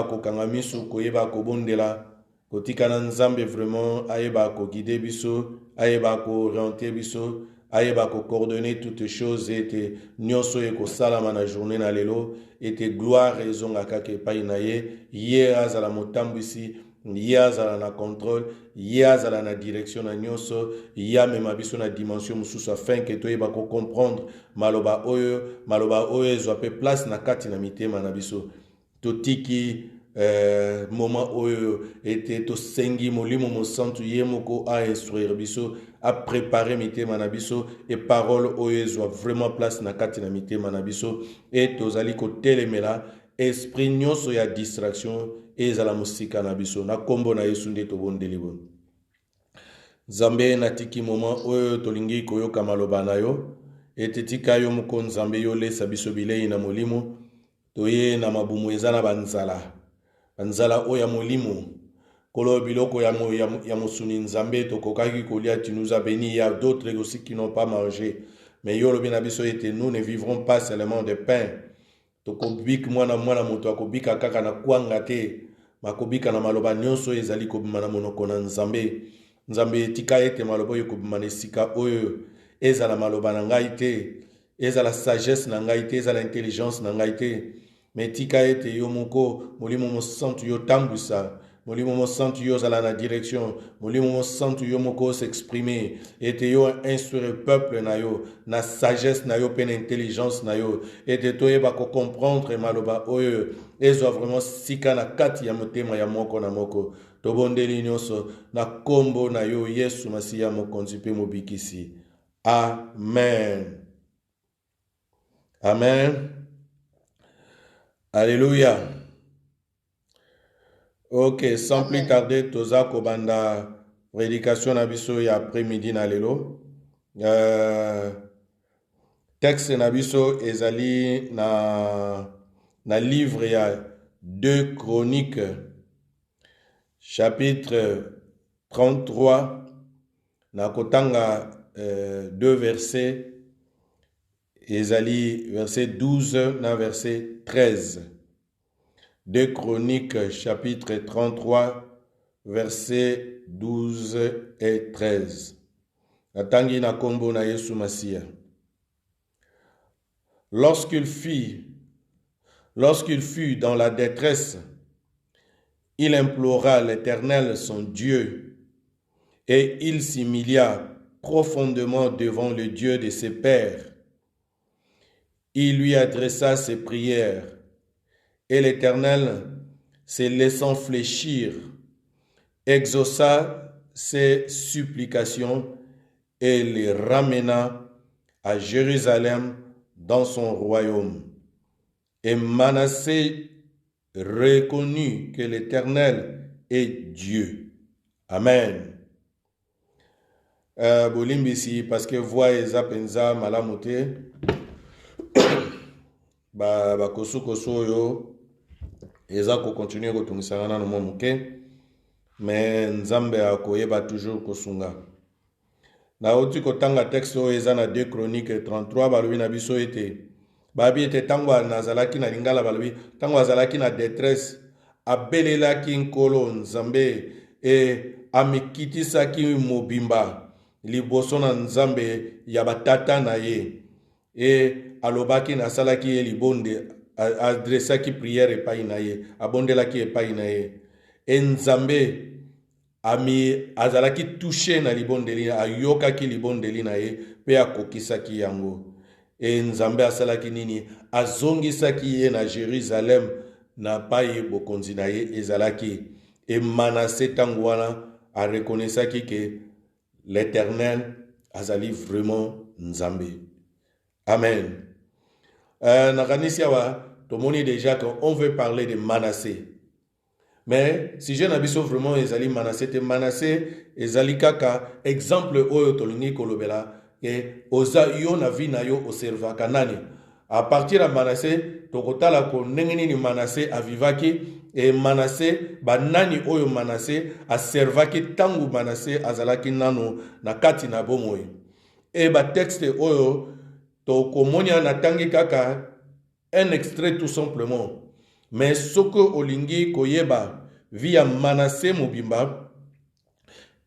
kokanga misu koyeba kobondela kotika na nzambe vraiment ayeba ko guider biso ayeba ko orienter biso ayeba ko coordonner toutes choses ete nyonso ekosalama na journée na lelo ete gloire ezongaka ke epai na ye azala motambwisi ye azala na contrôle ye azala na direction na nyonso ye amema biso na dimension mosusu afin ke toyeba kocomprendre maloba oyo ezwa mpe place na kati na mitema na biso totiki moment oyo ete tosengi molimo mosantu ye moko ainstruire biso apréparer mitema na biso e parole oyo ezwa vraiment place na kati na mitema na biso e tozali kotelemela esprit nyonso ya distraction ezala mosika na biso na kombo na Yesu nde tobondeli bo Nzambe natiki moment oyo tolingi koyoka maloba na yo ete tika yo moko Nzambe yo lesa biso bilei na molimo toye na mabumu eza na banzala oyo ya molimo kolo biloko ya mosuni Nzambe tokokaki kolia tu nous as béni il y a d'autres aussi qui n'ont pas mangé mais yo lobi na biso ete nous ne vivrons pas seulement de pain tokobika mwana moto akobika kaka na kwanga te makobika na maloba nyonso ezali kobima na monoko na Nzambe tika ete maloba oyo kobima na esika oyo ezala maloba na ngai te ezala sagesse na ngai te ezala intelligence na ngai te mais tika ete yo moko molimo mosantu yo tambwisa molimo mosantu yo zala na direction molimo mosantu yo moko s'exprimer ete yo instruire peuple na yo na sagesse na yo pe na intelligence na yo ete toyeba ko comprendre maloba oyo ezwa vraiment sika na kati ya motema ya moko na moko tobondeli nyonso na kombo na yo Yesu Masiya mokonzi pe mobikisi amen amen alléluia. Ok, sans plus tarder, toza kobanda prédication na biso ya après-midi na lelo. Texte na biso ezali na livre ya 2 Chroniques, chapitre 33, na kotanga 2 versets, ezali verset 12 na verset 13. 2 Chroniques, chapitre 33, versets 12 et 13. Atangi na kombo na Yesu Masiya. Lorsqu'il fut dans la détresse, il implora l'Éternel son Dieu, et il s'humilia profondément devant le Dieu de ses pères. Il lui adressa ses prières. Et l'Éternel, se laissant fléchir, exauça ses supplications et les ramena à Jérusalem dans son royaume. Et Manassé reconnut que l'Éternel est Dieu. Amen. Bolimbisi, parce que voix eza penza malamote, koso yo, eza ko continuer kotungisana na mwa muke mais Nzambe akoyeba toujours kosunga na oti kotanga texte oyo eza na 2 Chroniques 33 balobi na biso ete babi ete tango nazalaki na lingala balobi tango azalaki na détresse abelelaki nkolo Nzambe e amikitisaki mobimba liboso na Nzambe ya batata na ye e alobaki nasalaki ye libonde adressaki prière epai na ye abondelaki epai na ye e Nzambe azalaki touché na libondeli ayokaki libondeli na ye pe akokisaki yango e Nzambe asalaki nini azongisaki ye na Jérusalem na pai bokonzi na ye ezalaki e Manassé tango wana arekonesaki ke l'Éternel azali vraiment Nzambe. Amen. Nakanisi awa tomoni déjà qu'on veut parler de Manassé. Mais si je n'abiso vraiment ezali Manassé te Manassé ezali kaka exemple oyo tolingi kolobela ke oza yo na vie na yo oservaka nani. À partir de Manassé tokotala ko ndenge nini Manassé avivaki e Manassé banani oyo Manassé aservaki tangu Manassé azalaki nano na kati na bomoi. E ba texte oyo tokomonia na tangi kaka un extrait tout simplement. mais soko olingi koyeba via Manassé mobimba,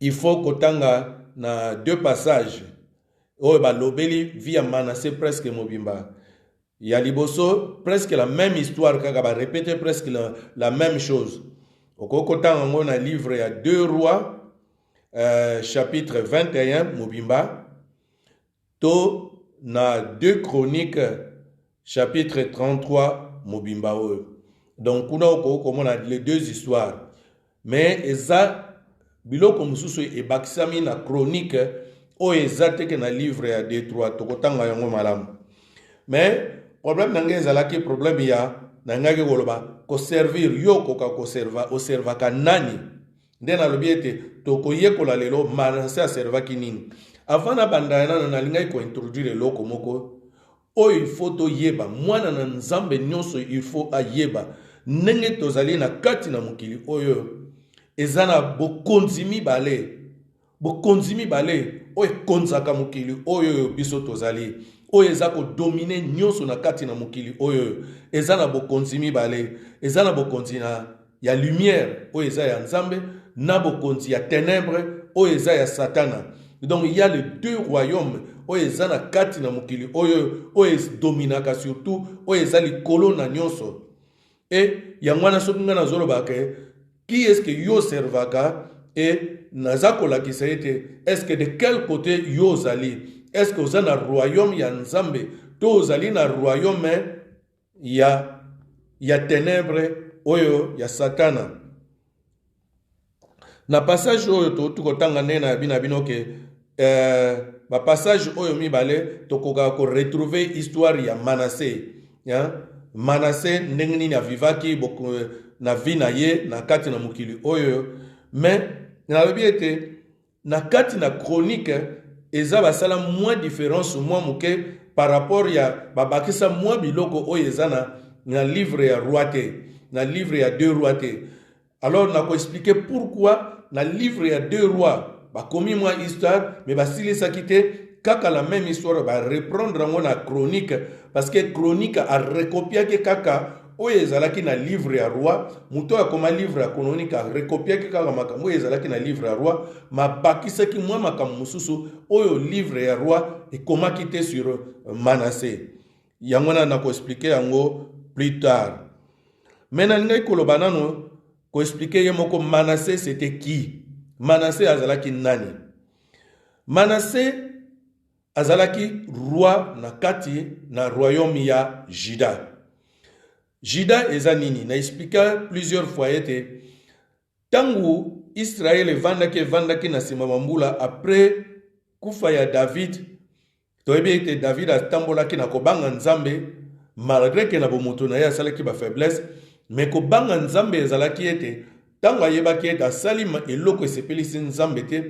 il faut kotanga na 2 passages. Oyo balobeli via Manassé presque mobimba. Ya liboso presque la même histoire kaka ba répéter presque la même chose. Okokotanga ngo na livre ya 2 rois chapitre 21 mobimba to na 2 chroniques chapitre 33 mobimba oyo. Donc kuna okomona les 2 histoires. Mais eza biloko mususu ebakisami na chronique oyo eza teke na livre ya 2-3 tokotanga yango malamu. Mais problème nange ezalaki problème ya nangaki koloba ko servir yo koka ko servaka nani nde nalobi ete tokoyekola lelo Manassé aservaki nini. Avant na banda na lingai ko introduire eloko moko oyo il faut toyeba mwana na nzambe nyonso il faut ayeba ndenge tozali na kati na mokili oyo eza na bokonzi mibale oyo ekonzaka mokili oyo biso tozali oyo eza kodomine nyonso na kati na mokili oyo eza na bokonzi mibale. Eza na bokonzi ya lumière oyo eza ya nzambe na bokonzi ya ténèbres oyo eza ya satana. Donc il y a les 2 royaumes oyo eza na kati na mokili oyo dominaka surtout oyo eza likolo na nyonso. Et yango wana soki nga nazoloba ke qui est-ce que yo servaka et naza kolakisa ete est-ce que de quel côté yo ozali? Est-ce que oza na royaume ya nzambe to ozali na royaume ya ténèbres oyo ya satana? Na passage oyo tukotanga nde na bino ke ba passage oyo mibale tokoka ko retrouver histoire ya Manassé. Manassé ndenge nini avivaki na vie na ye na kati na mokili oyo. Mais nalobi ete na kati na chronique eza basala moins différence moins moke par rapport ya babakisa moins biloko oyo eza na livre ya roi te, na livre ya 2 rois te. Alors na ko expliquer pourquoi na livre ya 2 rois bakomi moins histoire mais basilisaki te kaka la même histoire ba reprendre ngo na chronique parce que chronique a recopié kaka oyo ezalaki na livre ya roi. Muto akoma livre ya chronique a recopié kaka makambo oyo ezalaki na livre ya roi mabakisaki mwa makambo mususu oyo livre ya roi ekomaki te sur Manassé. Yango na ko expliquer yango plus tard. Maintenant ngai koloba nano ko expliquer ye moko Manassé c'était qui? Manassé azalaki nani? Manassé azalaki roi na kati na royaume ya Juda. Juda eza nini? Na expliqué plusieurs fois ete tangu Israël vandaki na sima mambula après kufa ya David. Toyebi ete David atambolaki na kobanga nzambe malgré que na bomoto na ye asalaki ba faiblesse, mais kobanga nzambe ezalaki ete tango ayebaki ete asalima eloko esepelisi nzambe te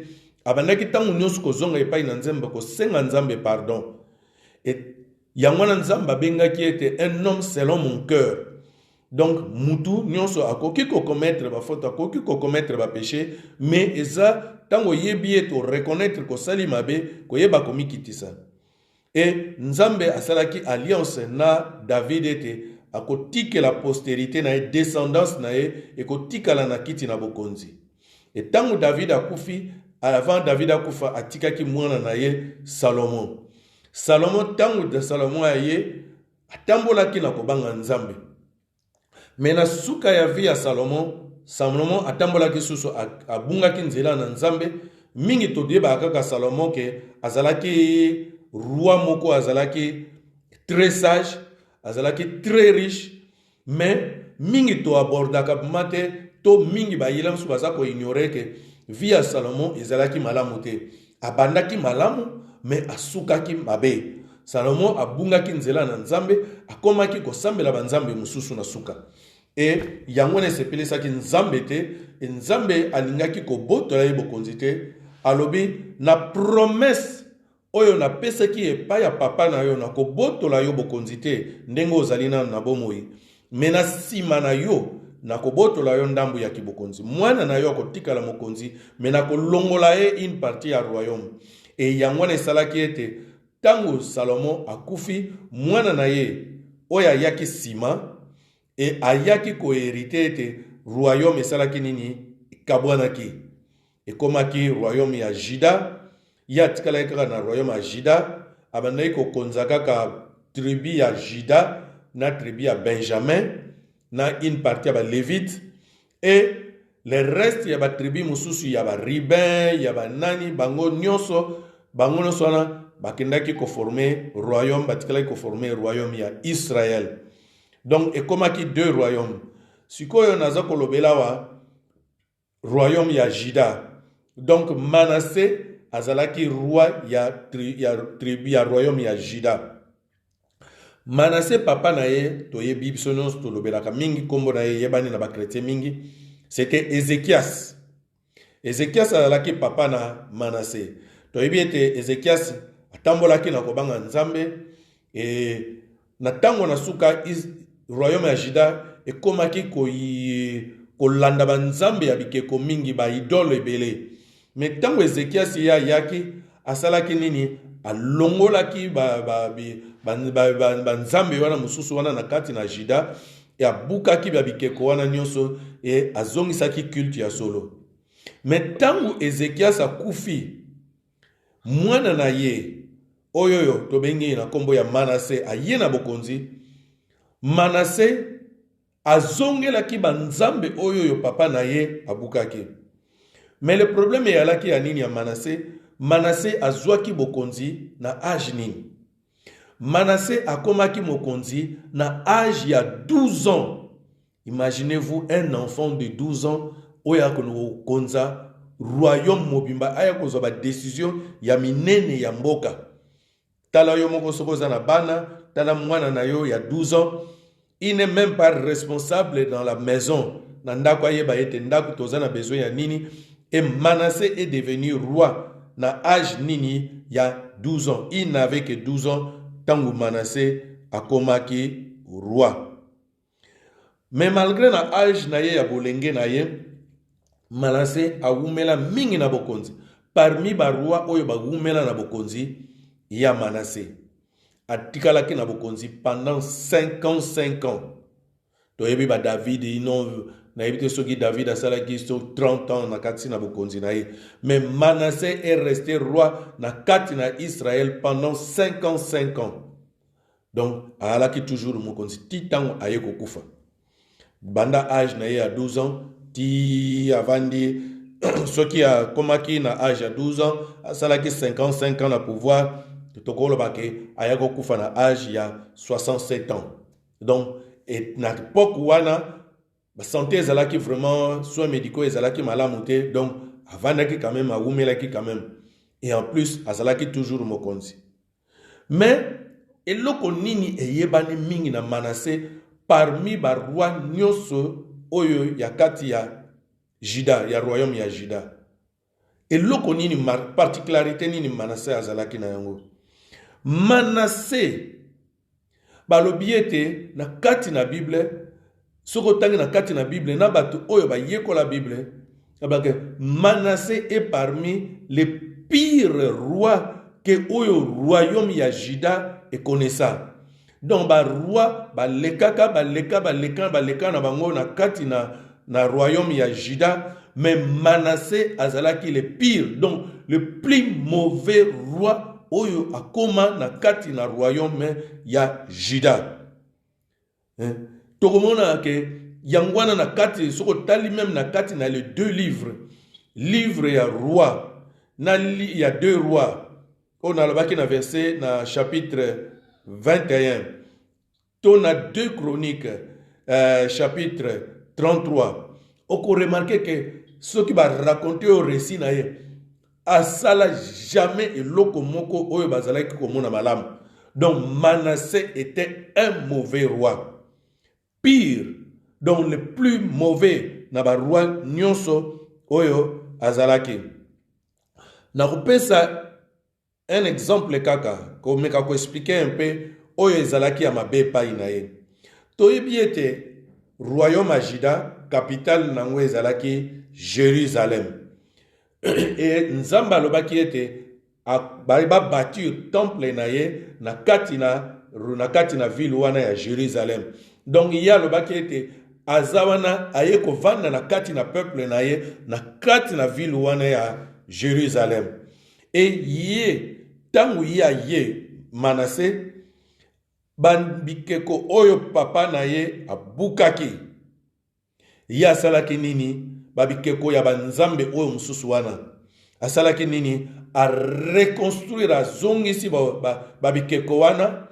abandaki tango nyonso kozonga epai na nzambe kosenga nzambe pardon. Et yango na nzambe abengaki ete un homme selon mon cœur. Donc mutu nyonso akoki ko commettre ba faute, akoki ko commettre ba péché, mais eza tango yebi ete reconnaître ko sali mabe ko yeba komikitisa. Et nzambe asalaki alliance na David ete akotike la postérité na descendance na ekotikala na kiti na bokonzi. Et tango David akufi, avant David akufa atikaki mwana na ye Salomon. Salomon tango de Salomon aye atambolaki na kobanga nzambe. Mais na suka ya vie ya Salomon atambolaki susu abungaki nzela na nzambe. Mingi todeba kaka Salomon ke azalaki roi moko, azalaki très sage, azalaki très riche, mais mingi to abordaka mate to mingi ba yilam su bazako ignorer ke vie ya Salomon ezalaki malamu te. Abandaki malamu mais asukaki mabe. Salomon abungaki nzela na nzambe, akomaki kosambela banzambe mususu na suka. Et yango ne sepelesaki nzambe te, nzambe alingaki kobotola ye bokonzi te, alobi na promesse oyo na pesaki epai ya papa na yo na kobotola yo bokonzi te ndenge ozali na bomoi. Mais na sima na yo na kobotola yo ndambu ya kibokonzi. Mwana na yo akotikala mokonzi, mais na kolongola ye une partie ya royaume. Et yango ne salaki ete tango Salomon akufi, mwana na ye oya yaki sima et ayaki koherite ete royaume esalaki nini ekabwanaki ekomaki royaume ya Juda. Ye atikalaki kaka na royaume ya Juda, abandaki kokonza kaka tribu ya Juda na tribu ya Benjamin na une partie ya balévite, et le reste ya batribu mosusu ya baribin ya banani bango nyonso wana bakendaki koforme royaume, batikalaki koforme royaume ya Israël. Donc ekomaki deux royaumes. Sikoyo naza kolobela wa royaume ya Juda. Donc Manassé azalaki roi ya tribu ya royaume ya Juda. Manassé papa na ye toyebi biso nyonso tolobelaka mingi kombo na ye yebani na bakretien mingi, c'était Ézéchias. Ézéchias azalaki papa na Manassé. Toyebi ete Ézéchias atambolaki na kobanga Nzambe, et na tango na suka royaume ya Juda ekomaki kolanda banzambe ya bikeko mingi ba idole ebele. Mais tango Ézéchias ya yaki asalaki nini, alongolaki banzambe wana mosusu wana na kati na Juda, e abukaki ba bikeko wana nyonso, e azongisaki culte ya solo. Mais tango Ézéchias akufi, mwana na ye oyoyo tobengi na kombo ya Manassé aye na bokonzi, Manassé azongelaki banzambe oyoyo papa na ye abukaki. Mais le problème eyalaki ya nini ya Manassé? Manassé azwaki bokonzi na âge nini? Manassé akomaki mokonzi na âge ya 12 ans. Imaginez-vous un enfant de 12 ans oya kono konza royaume mobimba, aya kozwa ba décision ya minene ya mboka. Tala yo moko sokoza na bana, tala mwana na yo ya 12 ans, il n'est même pas responsable dans la maison. Nandako ayeba ete ndako tozana besoin ya nini, et Manassé est devenu roi na âge nini ya 12 ans. Il n'avait que 12 ans tangu Manassé akomaki roi. Mais malgré na âge na ye ya bolenge na ye, Manassé awumela mingi na bokonzi. Parmi ba roi oyo bawumela na bokonzi ya Manassé, atikalaki na bokonzi pendant 55 ans. Toyebi ba David ino na yebite soki David asalaki so 30 ans na kati na bokonzi na ye. Mais Manassé est resté roi na kati na Israël pendant 55 ans. Donc alaki toujours mokonzi titango aye kokufa. Banda âge na ye à 12 ans, ti avandi soki a komaki na âge à 12 ans, asalaki 55 ans na pouvoir, tokolo bake aye kokufa na âge ya 67 ans. Donc et na époque wana ba santé ezalaki vraiment soins médicaux ezalaki malamu te, donc avandaki quand même awumelaki quand même, et en plus azalaki toujours mokonzi. Mais eloko nini eyebani mingi na Manassé parmi ba roi nyonso oyo ya kati ya Juda, ya royaume ya Juda? Eloko nini particularité nini Manassé azalaki na yango? Manassé balobi ete na kati na Bible, soko tangi na kati na Bible na bato oyo bayekola Bible, Manassé est parmi les pires rois que oyo royaume ya Juda et connaissa. Donc ba roi baleka na bango na kati na royaume ya Juda, mais Manassé azalaki le pire, donc le plus mauvais roi oyo akoma na kati na royaume ya Juda. Tokomona ke yangwana na kati soko tali même na kati na les deux livre ya roi na il y a deux rois. On a le na verset na chapitre 21. On a 2 chroniques chapitre 33. On peut remarquer que ce qui va raconter au récit na ye asala jamais eloko moko oyo bazalaki komona malamu. Donc Manassé était un mauvais roi. Pire, donc le plus mauvais na ba roi nyonso oyo azalaki. Na kopesa un exemple kaka, comme kako expliquer un peu oyo ezalaki ya mabe pai na ye. Toyebi ete royaume ya Juda, capitale nango ezalaki Jérusalem. Et Nzamba alobaki ete ba bâtir temple na ye na kati na ville wana ya Jérusalem. Donc il y a le bakete azawana aye ko vanda na kati na peuple na ye na kati na ville wana ya Jérusalem. Et ye tangu ye Manassé bikeko oyo papa na ye abukaki ye asalaki nini babikeko ya banzambe oyo mususu wana asalaki nini a reconstruire azongisi babikeko wana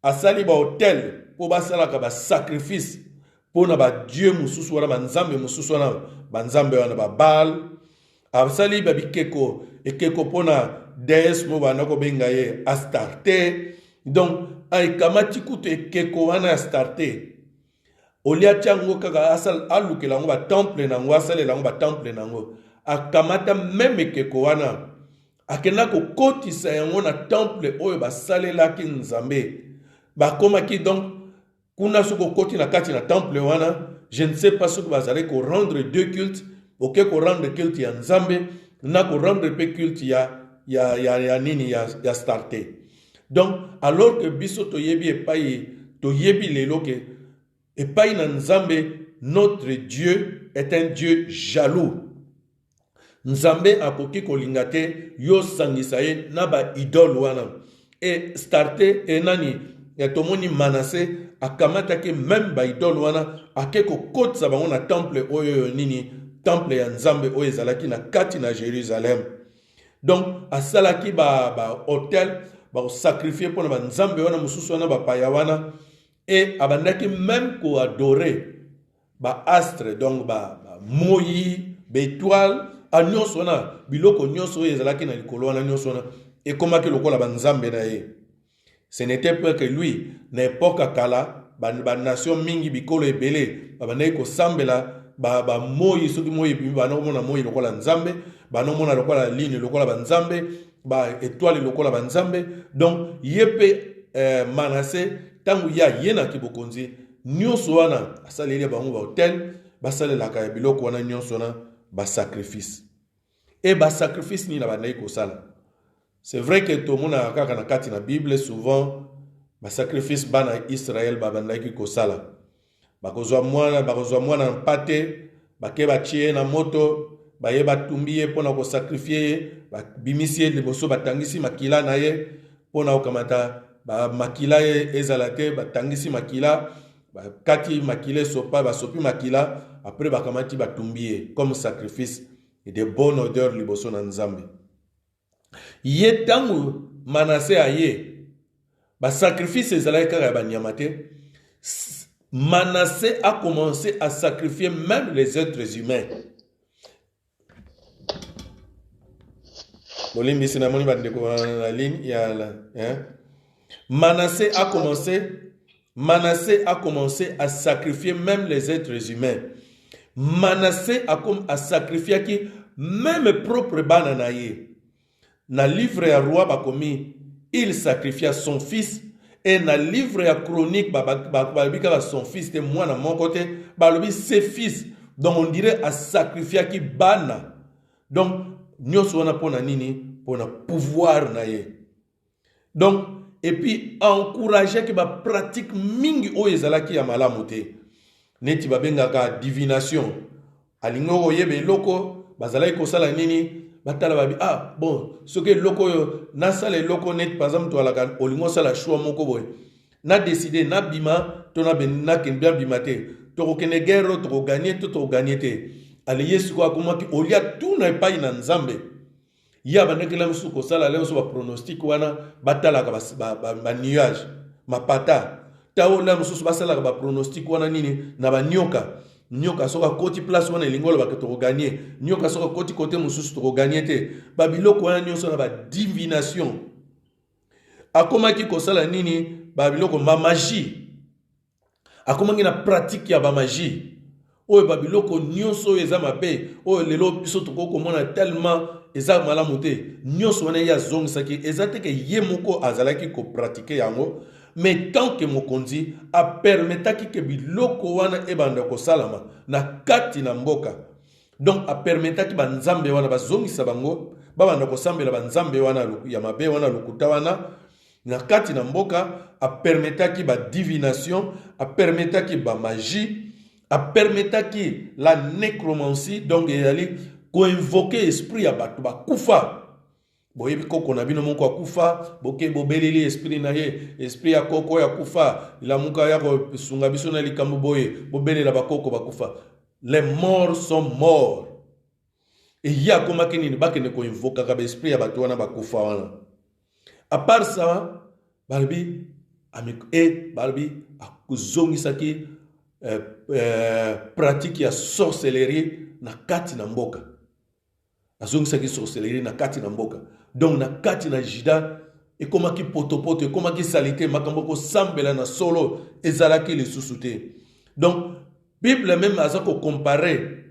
asali ba hotel po basalaka ba sacrifice pona ba dieu mususu wana banzambe mususu wana banzambe wana ba Baal asali babikeko ekeko pona déesse mo bana ko benga ye Astarte. Donc aikamati kutu ekeko wana Astarte olia tiango kaka asal aluke lango ba temple nango asale lango ba temple nango akamata meme ekeko wana akenda ko kotisa yango na temple oyo basalelaki nzambe bakomaki. Donc kuna soko koti na kati na temple wana je ne sais pas soko bazali ko rendre deux cultes oke ko rendre culte ya nzambe na ko rendre pe culte ya nini ya Astarte. Donc alors que biso toyebi epai toyebi lelo ke epai na nzambe notre Dieu est un Dieu jaloux. Nzambe akoki kolinga te yo sangisa ye na ba idole wana. Et Astarte enani ya tomoni Manassé akamata ke même ba idole wana ake ko kotsa bango na temple oyo nini temple ya nzambe oyo ezalaki na kati na Jérusalem. Donc asalaki ba hôtel ba sacrifier pour ba nzambe wana mususu wana ba paya wana et abandaki même ko adorer ba astre donc ba moyi ba étoile a nyonso wana biloko nyonso ezalaki na likolo wana nyonso wana ekomaki lokola ba nzambe na ye. Ce n'était pas que lui na époque kala ba nation mingi bikolo ebele babandaki ko sambela ba moyi soki moyi ba no mona moyi lokola nzambe ba no mona lokola ligne lokola ba nzambe ba étoile lokola ba nzambe. Donc yepe Manassé tangu ya yena kibokonzi nyonso wana asaleli bango ba hotel basalelaka ya biloko wana nyonso wana ba sacrifice et ba sacrifice ni na bandai ko sala. C'est vrai que tout le monde a kaka na kati na Bible souvent ba sacrifice bana Israël ba bandai ko sala bakozwa mwana mpate bake batie na moto baye batumbi ye pona ko sacrifier ba bimisie liboso batangisi makila na ye pona okamata ba makila ye ezalate batangisi makila bakati makila sopa basopi makila après bakamati batumbi ye comme sacrifice et de bonne odeur liboso na nzambe. Ye tangu Manassé aye ba sacrifice ezalaki kaka ba nyamate. Manassé a commencé à sacrifier même les êtres humains. Manassé a commencé à sacrifier même les êtres humains. Manassé a sacrifié qui même propre bananaye. Na livre ya roi bakomi, il sacrifia son fils. Et dans le livre ya chronique, son fils était moi dans mon côté, ses fils. Donc on dirait à sacrifier qui bana. Donc nous sommes pour nini pour na pouvoir na ye. Donc et puis encourager que ba pratique mingi o ezalaki ya malamuté. Neti babenga ka divination. Alingo oyebe loko bazalaki ko sala nini batala babi bon ce que loko na sala loko net par exemple to alaka olingo sala choix moko boy na décider na bima to na ben na ken bien bimate to ko kene guerre to ko gagner to gagner te ale yesu ko akoma ki olia tout na pas na nzambe ya banekela musu ko sala le musu ba pronostic wana batala ka ba nuage mapata tawo la musu basala ka ba pronostic wana nini na ba nyoka nyoka soka koti place wana elingolo baketo gagner nyoka soka koti côté mususu to gagner te babiloko wana nyonso na ba divination akomaki kosala nini babiloko ma magie akomangi na pratique ya ba magie oyo babiloko nyonso eza mabe oyo lelo biso to komona tellement eza malamu te nyonso wana ya zongisaki eza te ke ye moko azalaki ko pratiquer yango. Mais tant que mokonzi a permetaki que biloko wana ebanda ko salama na kati na mboka. Donc a permetaki ba nzambe wana bazongisa bango babanda ko sambela ba nzambe wana ya mabe wana lokuta wana na kati na mboka apermetaki ba divination, apermetaki ba magie, apermetaki la nécromancie, donc ezali koinvoke esprit ya bato bakufa. Boyebi koko na bino moko akufa, boke bobeleli esprit na ye, esprit ya koko ya kufa, la muka ya sunga biso na likambo boye, bobelela bakoko bakufa. Les morts sont morts. Et il y a comme qui ni bakene ko invoka ka esprit ya bato wana bakufa wana. À part ça, balbi amik balbi akuzongisaki pratique ya sorcellerie na kati na mboka. Azongisaki sorcellerie na kati na mboka. Donc na kati na Jida ekomaki potopoto, ekomaki salité, makambo ko sambela na solo ezalaki le susute. Donc Bible même azako comparer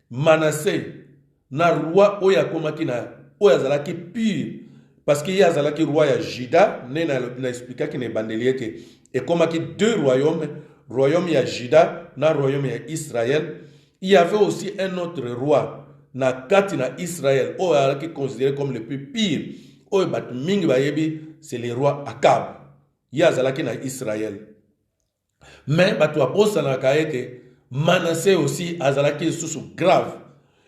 Manassé na roi oya komaki na oya zalaki pire parce qu'il y a zalaki roi ya Jida, ne na expliquer ki ne bandeliete et komaki deux royaumes, royaume ya Jida na royaume ya Israël. Il y avait aussi un autre roi na kati na Israël oya qui considéré comme le plus pire. Oya bat mingi bayebi c'est le roi Akab. Ya zalaki na Israël. Mais batu aposa na kaete Manassé aussi azalaki sous grave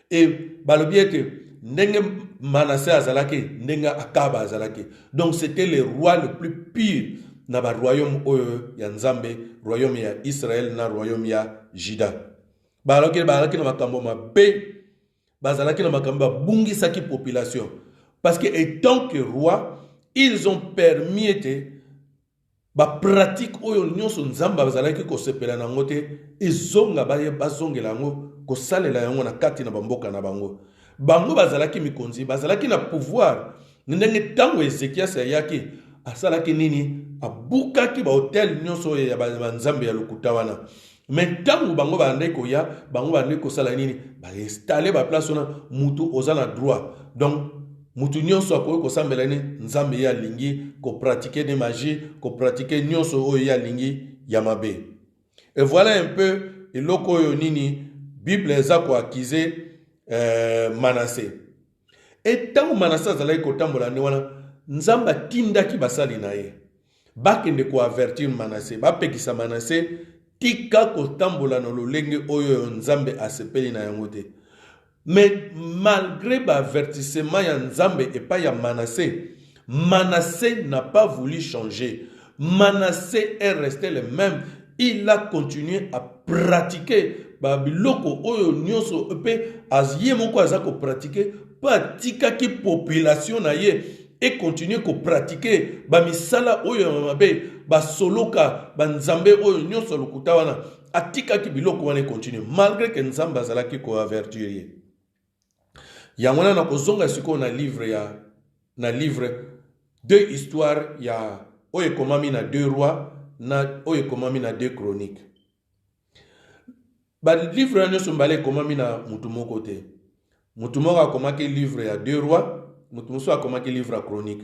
et balobiete ndenge Manassé azalaki ndenge Akab azalaki. Donc c'était le roi le plus pire na ba royaume ya Nzambe, royaume ya Israël na royaume ya Jida. Balaki na makambo mabe, bazalaki na makambo bungisaki population parce que étant que roi, ils ont permis ba pratique oyo nyonso Nzamba bazalaki ko sepela na ngote ezonga baye bazongela ngo ko salela yango na kati na bamboka na bango. Bango bazalaki mikonzi, bazalaki na pouvoir. Ndenge tango Ezekias yaki asalaki nini abukaki ba hotel nyonso ya Nzambe ya lokuta wana. Mais tango bango bandeko ya bango bandeko sala nini ba installer ba place na mutu ozana droit. Donc mutu nyonso akoki kosambela ni Nzambe ya lingi ko pratiquer des magies, ko pratiquer nyonso oyo ya lingi ya mabe. Et voilà un peu eloko oyo nini Bible eza ko accuser Manassé. Et tant Manassé azalaki kotambola ne wana Nzamba tindaki basali na ye. Bakende ko avertir Manassé, bapekisa Manassé tika kotambola na lolenge oyo Nzambe asepeli na yango te. Mais malgré l'avertissement ya Nzambe et pas ya Manassé, Manassé n'a pas voulu changer. Manassé est resté le même. Il a continué à pratiquer. Babiloko oyo nyonso pe azie moko azako pratiquer pas tika ki population na ye et continuer ko pratiquer ba misala oyo mabe ba soloka ba Nzambe oyo nyonso lokuta wana atika ki biloko wana continue malgré que Nzamba azalaki ko avertir ye. Yangwana na kozonga siko na livre deux histoires ya oyo komami na deux rois na oyo komami na deux chroniques. Ba livre ya nyonso mbale komami na mutu moko te. Mutu moko akomaki livre ya deux rois, mutu mosusu akomaki livre ya chronique.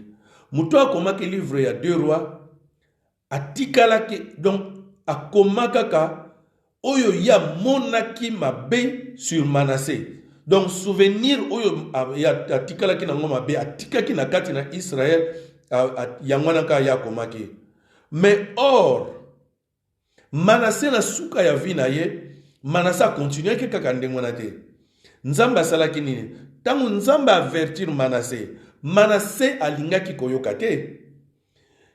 Mutu akomaki livre ya deux rois atikalaki donc akomakaka oyo ya monaki mabe sur Manassé. Donc souvenir oyo ya atikalaki na ngoma mabe atikaki na kati na Israël yangwana ka ya komaki. Mais or Manassé na suka ya vina ye Manassé a continué ke kaka ndengwana te. Nzamba salaki nini? Tangu Nzamba avertir Manassé, Manassé alingaki koyoka te.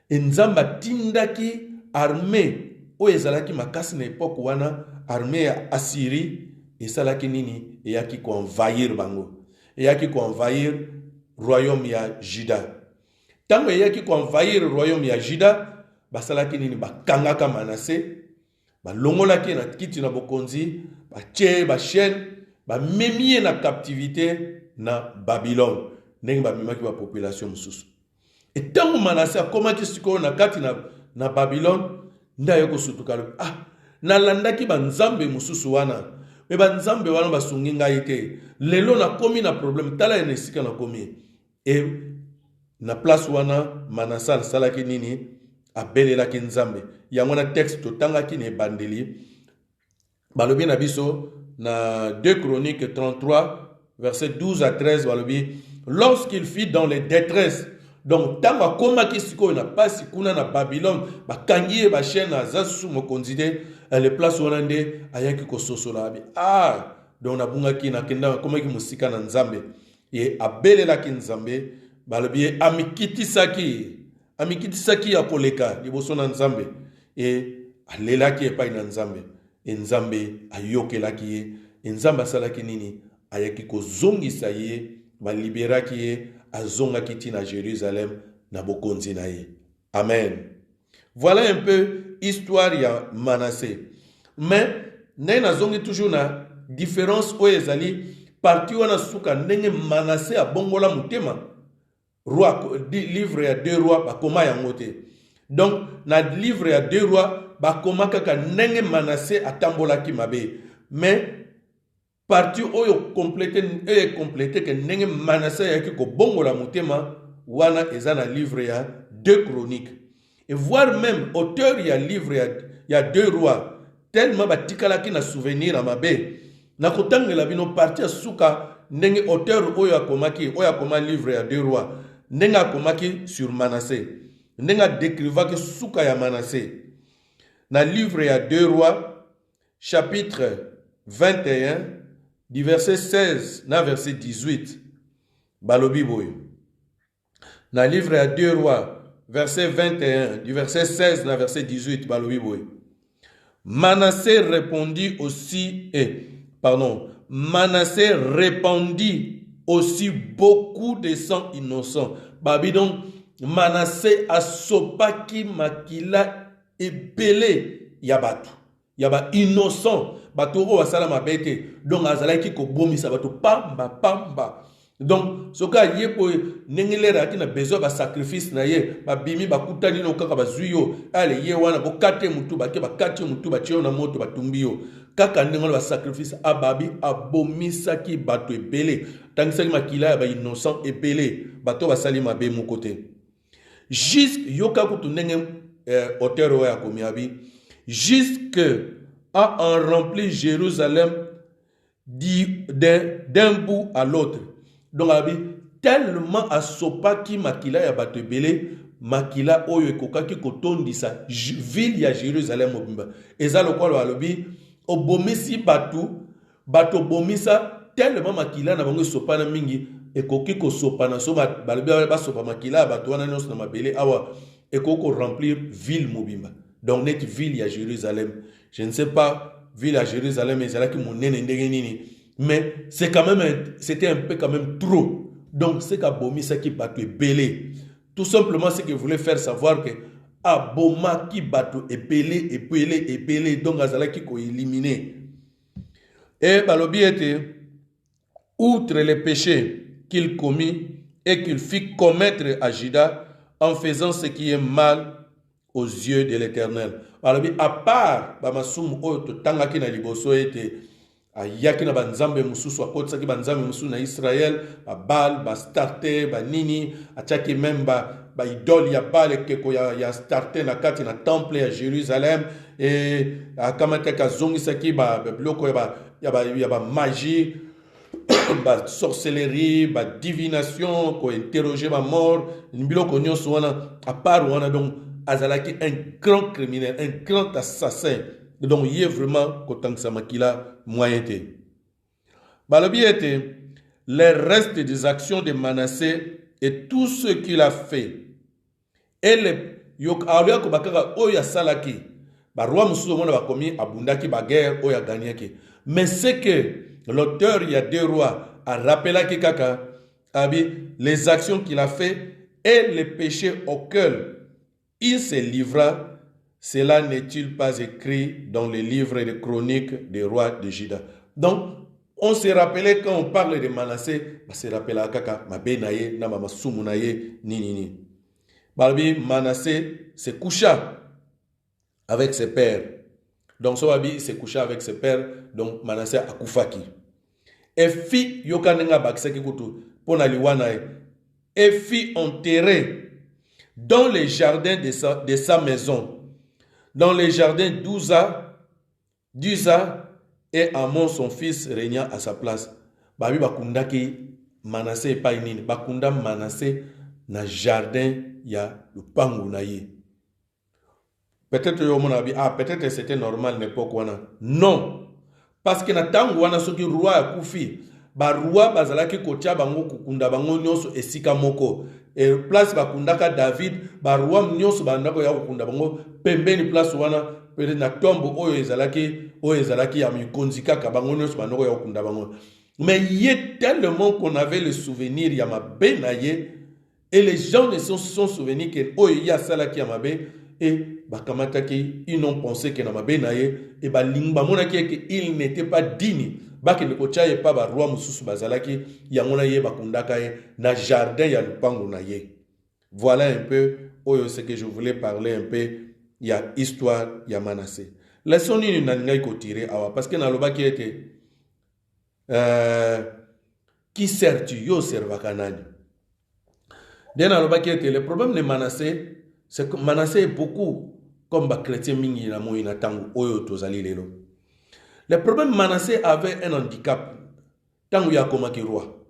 E Nzamba tindaki armée oyo ezalaki makasi na époque wana armée ya Assyrie esalaki nini? Eyaki ko envahir bango. Eyaki ko envahir royaume ya Juda. Tango eyaki ko envahir royaume ya Juda, basalaki nini? Bakangaka Manassé, balongolaki na kiti na bokonzi, batie ba chaîne, ba memie na captivité na Babylone. Ndenge ba memaki ba population mususu. Et tango Manassé akomaki siko na kati na Babylone, ndayo ko sutuka na landaki ba Nzambe mususu wana. Me ba Nzambe wana basungi ngai te. Lelo na komi na problème tala ene sika na komi. Et na place wana Manassé salaki nini? Abelelaki Nzambe. Yango na texte totangaki ne bandeli. Balobi na biso na 2 Chroniques 33 verset 12 à 13 balobi lorsqu'il fit dans les détresses Donc tant akomaki sikoyo na pasi kuna na Babylone bakangi ye bachaîne aza susu mokonzi te les places wana nde ayaki kososola abi donc nabungaki nakenda akomaki mosika na Nzambe ye abelelaki Nzambe balobi ye amikitisaki ya koleka liboso na Nzambe e alelaki epai na Nzambe e Nzambe ayokelaki ye e Nzambe asalaki nini ayaki kozongisa ye baliberaki ye azongaki tina Jérusalem na bokonzi na ye. Amen. Voilà un peu histoire ya Manassé. Mais na zongi toujours na différence oyo ezali parti wana suka ndenge Manassé abongola mutema roi livre ya 2 rois bakoma yango te. Donc na livre ya 2 rois bakoma kaka ndenge Manassé atambolaki mabe. Mais parti oyo complété que ndenge Manassé yaki ko bongola mutema wana eza na livre ya 2 chroniques. Et voire même auteur ya livre ya 2 rois tellement batikalaki na souvenir mabe na kotangela bino parti ya suka ndenge auteur oyo akoma livre ya 2 rois ndenge akomaki sur Manassé ndenge décrivaki suka ya Manassé na livre ya 2 rois chapitre 21 du verset 16 na verset 18 balobi boyo na livre ya 2 rois verset 21 du verset 16 na verset 18 balobi boyo Manassé répondit aussi Manassé répandit aussi beaucoup de sang innocents. Babylon, Manassé asopaki makila ebele yabatu. Yaba innocent. Batu o wasala mabete. Donc azalaki ko bomisa batu pamba. Donc soka yepo nengelera ki na besoin ba sacrifice na ye ba bimi ba kutani no kaka bazuyo ale ye wana bo kate mutu ba ke ba kate mutu ba chio na moto ba tumbio kaka ndengolo ba sacrifice ababi abomisa ki bato ebele tangisaki makila ba innocent ebele bato ba sali mabe mu côté jusque yoka kutu ndenge auteur ya komiabi jusque a en rempli Jérusalem d'un bout à l'autre. Donc, tellement à sopaki makila ya bato ebele makila oyo ekokaki kotondisa ville ya Jérusalem mobimba. Eza lokola alobi obomisi bato bomisa tellement makila na bango sopana mingi ekoki ko sopana so balobi ba sopa makila bato wana nyonso na mabele awa ekoko remplir ville mobimba. Donc net ville ya Jérusalem. Je ne sais pas ville à Jérusalem ezalaki monene ndenge nini. Mais c'est quand même, c'était un peu quand même trop. Donc, c'est qu'Abomi, c'est qui bateau est belé. Tout simplement, c'est qu'il voulait faire savoir que Aboma qui bateau est belé. Donc, Azala qui ko éliminé. Et Balobi était, outre les péchés qu'il commit et qu'il fit commettre à Juda en faisant ce qui est mal aux yeux de l'Éternel. Balobi, à part, Bamasum, Tangaki na liboso était. Ayaki na banzambe mususu akotsaki banzambe mususu na Israël ba Baal ba Starte ba nini ataki memba ba idole ya Baal keko ya Starte na kati na temple ya Jérusalem et akamata kazongisaki ba bloko ya ba magie ba sorcellerie ba divination ko interroger ba mort biloko nyonso wana à part wana donc azalaki un grand criminel un grand assassin. Donc, il y a vraiment kotangsa makila moyenté. Balobi était les restes des actions de Manassé et tout ce qu'il a fait. Et les yok alia ko bakaka oya salaki. Ba roi musuzo mona bakomi abundaki ba guerre oya gagnaki. Mais c'est que l'auteur il y a 2 rois a rappelé que kaka abi les actions qu'il a fait et les péchés auxquels il se livra. Cela n'est-il pas écrit dans le livre de chroniques des rois de Juda? Donc, on se rappelait quand on parle de Manassé, on se rappelle à Kaka, Mabenaye, Namama Sumunaye, ni. Balbi, Manassé se coucha avec ses pères. Donc, Soabi se coucha avec ses pères, donc Manassé a Koufaki. Et fit Yokanenga Baksaki Kutu, Ponaliwanae, et fit enterrer dans les jardins de sa maison. Dans les jardins d'Uza et Amon son fils régna à sa place. Babi bakundaki Manassé pas nini. Bakunda Manassé na jardin ya lupangu na ye. Peut-être yo mona bi peut-être c'était normal n'époque wana. Non. Parce que na tangu wana soki roi ya kufi, ba roi bazalaki kotia bango kukunda bango nyonso esika moko. Et place bakundaka David, ba roi nyonso bandako ya kukunda bango pembeni place wana peut-être na tombe oyo ezalaki ya mikonzi kaka bango nyonso bandako ya kukunda bango. Mais il est tellement qu'on avait le souvenir ya mabe na ye, et les gens ne se sont souvenus que oyo ya salaki ya mabe, et bakamataki ils n'ont pensé que na mabe na ye, et balingba monaki que il n'était pas digne baki ne kochaye pa ba roi mususu bazalaki yango na ye bakundaka ye na jardin ya lupango na ye. Voilà un peu oyo ce que je voulais parler un peu ya histoire ya Manassé. Leçon nini na ngai ko tirer awa parce que na lobaki ete qui sert-tu yo servaka nani. Den na lobaki ete le problème de Manassé c'est que Manassé est beaucoup comme ba chrétien mingi na moyi na tango oyo tozali lelo. Le problème, Manassé avait un handicap. Tant qu'il y a comme roi.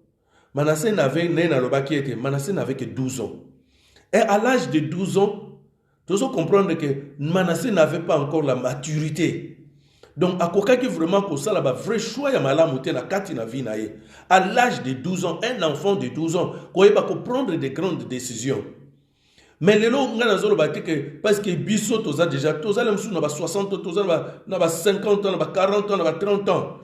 Manassé n'avait que 12 ans. Et à l'âge de 12 ans, tu dois comprendre que Manassé n'avait pas encore la maturité. Donc, à quoi que vraiment pour ça, là, vrai choix, il y a malamuté la katina vie nae. À l'âge de 12 ans, un enfant de 12 ans, il va prendre des grandes décisions. Mais les gens parce que biso toza déjà toza les msou na 60 ans, toza na 50 ans, na 40 ans, na 30 ans.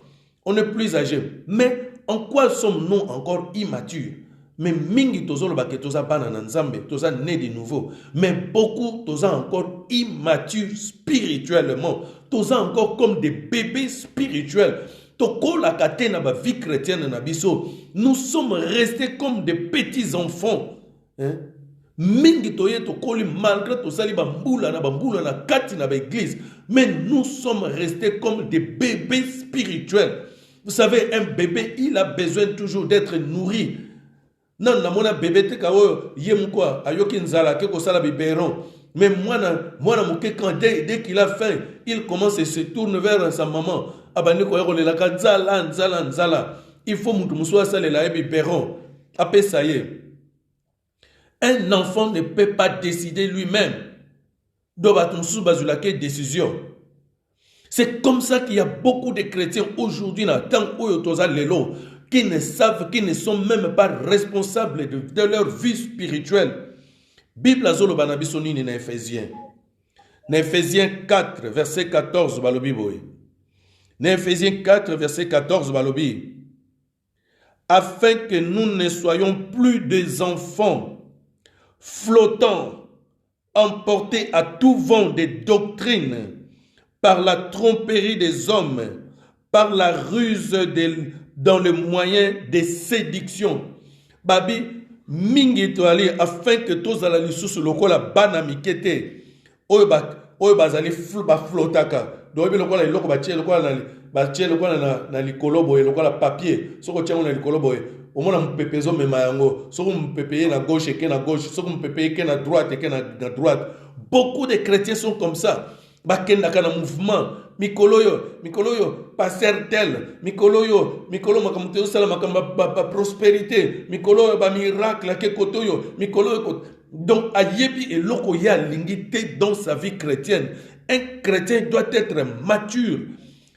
On est plus âgé. Mais en quoi sommes-nous encore immatures? Mais mingi toza lo baké toza bana na nzambe, toza né de nouveau. Mais beaucoup toza encore immatures spirituellement. Toza encore comme des bébés spirituels. Toko la katena ba vie chrétienne na biso. Nous sommes restés comme des petits enfants. Hein? Mingi toye to koli malgré to sali bambula na kati na église, mais nous sommes restés comme des bébés spirituels. Vous savez, un bébé, il a besoin toujours d'être nourri. Non, na mona bébé te kawo yem quoi, ayoki nzala ke ko sala biberon. Mais moi moke quand dès qu'il a faim, il commence et se tourne vers sa maman. Abani ko yero la ka nzala. Il faut mutu muswa sala la biberon. Apé ça y est. Un enfant ne peut pas décider lui-même. Décision. C'est comme ça qu'il y a beaucoup de chrétiens aujourd'hui qui ne savent, qui ne sont même pas responsables de leur vie spirituelle. Bible azolo banabisonini na Éphésiens. Na Éphésiens 4, verset 14, balobi boy. Na Éphésiens 4, verset 14, balobi. Afin que nous ne soyons plus des enfants flottants, emportés à tout vent des doctrines, par la tromperie des hommes, par la ruse dans le moyen des séductions. Babi, mingi toali, afin que tous à la lisusu lokola bana mikete, oyo bazali flotaka, dobi lokola iloko batie lokola na likolo boye lokola papier, soko tiango na likolo boye. Au moins, on peut peser mes maillots. Soit on peut payer la gauche et na gauche. Soit on peut payer la droite et na droite. Beaucoup de chrétiens sont comme ça. Bakenda kana mouvement. Mikoloyo, passer tel. Mikolo makamuteo sala makamba prospérité. Mikolo ba miracle ke kotoyo. Mikolo. Donc ayebi et loko ya lingité dans sa vie chrétienne. Un chrétien doit être mature.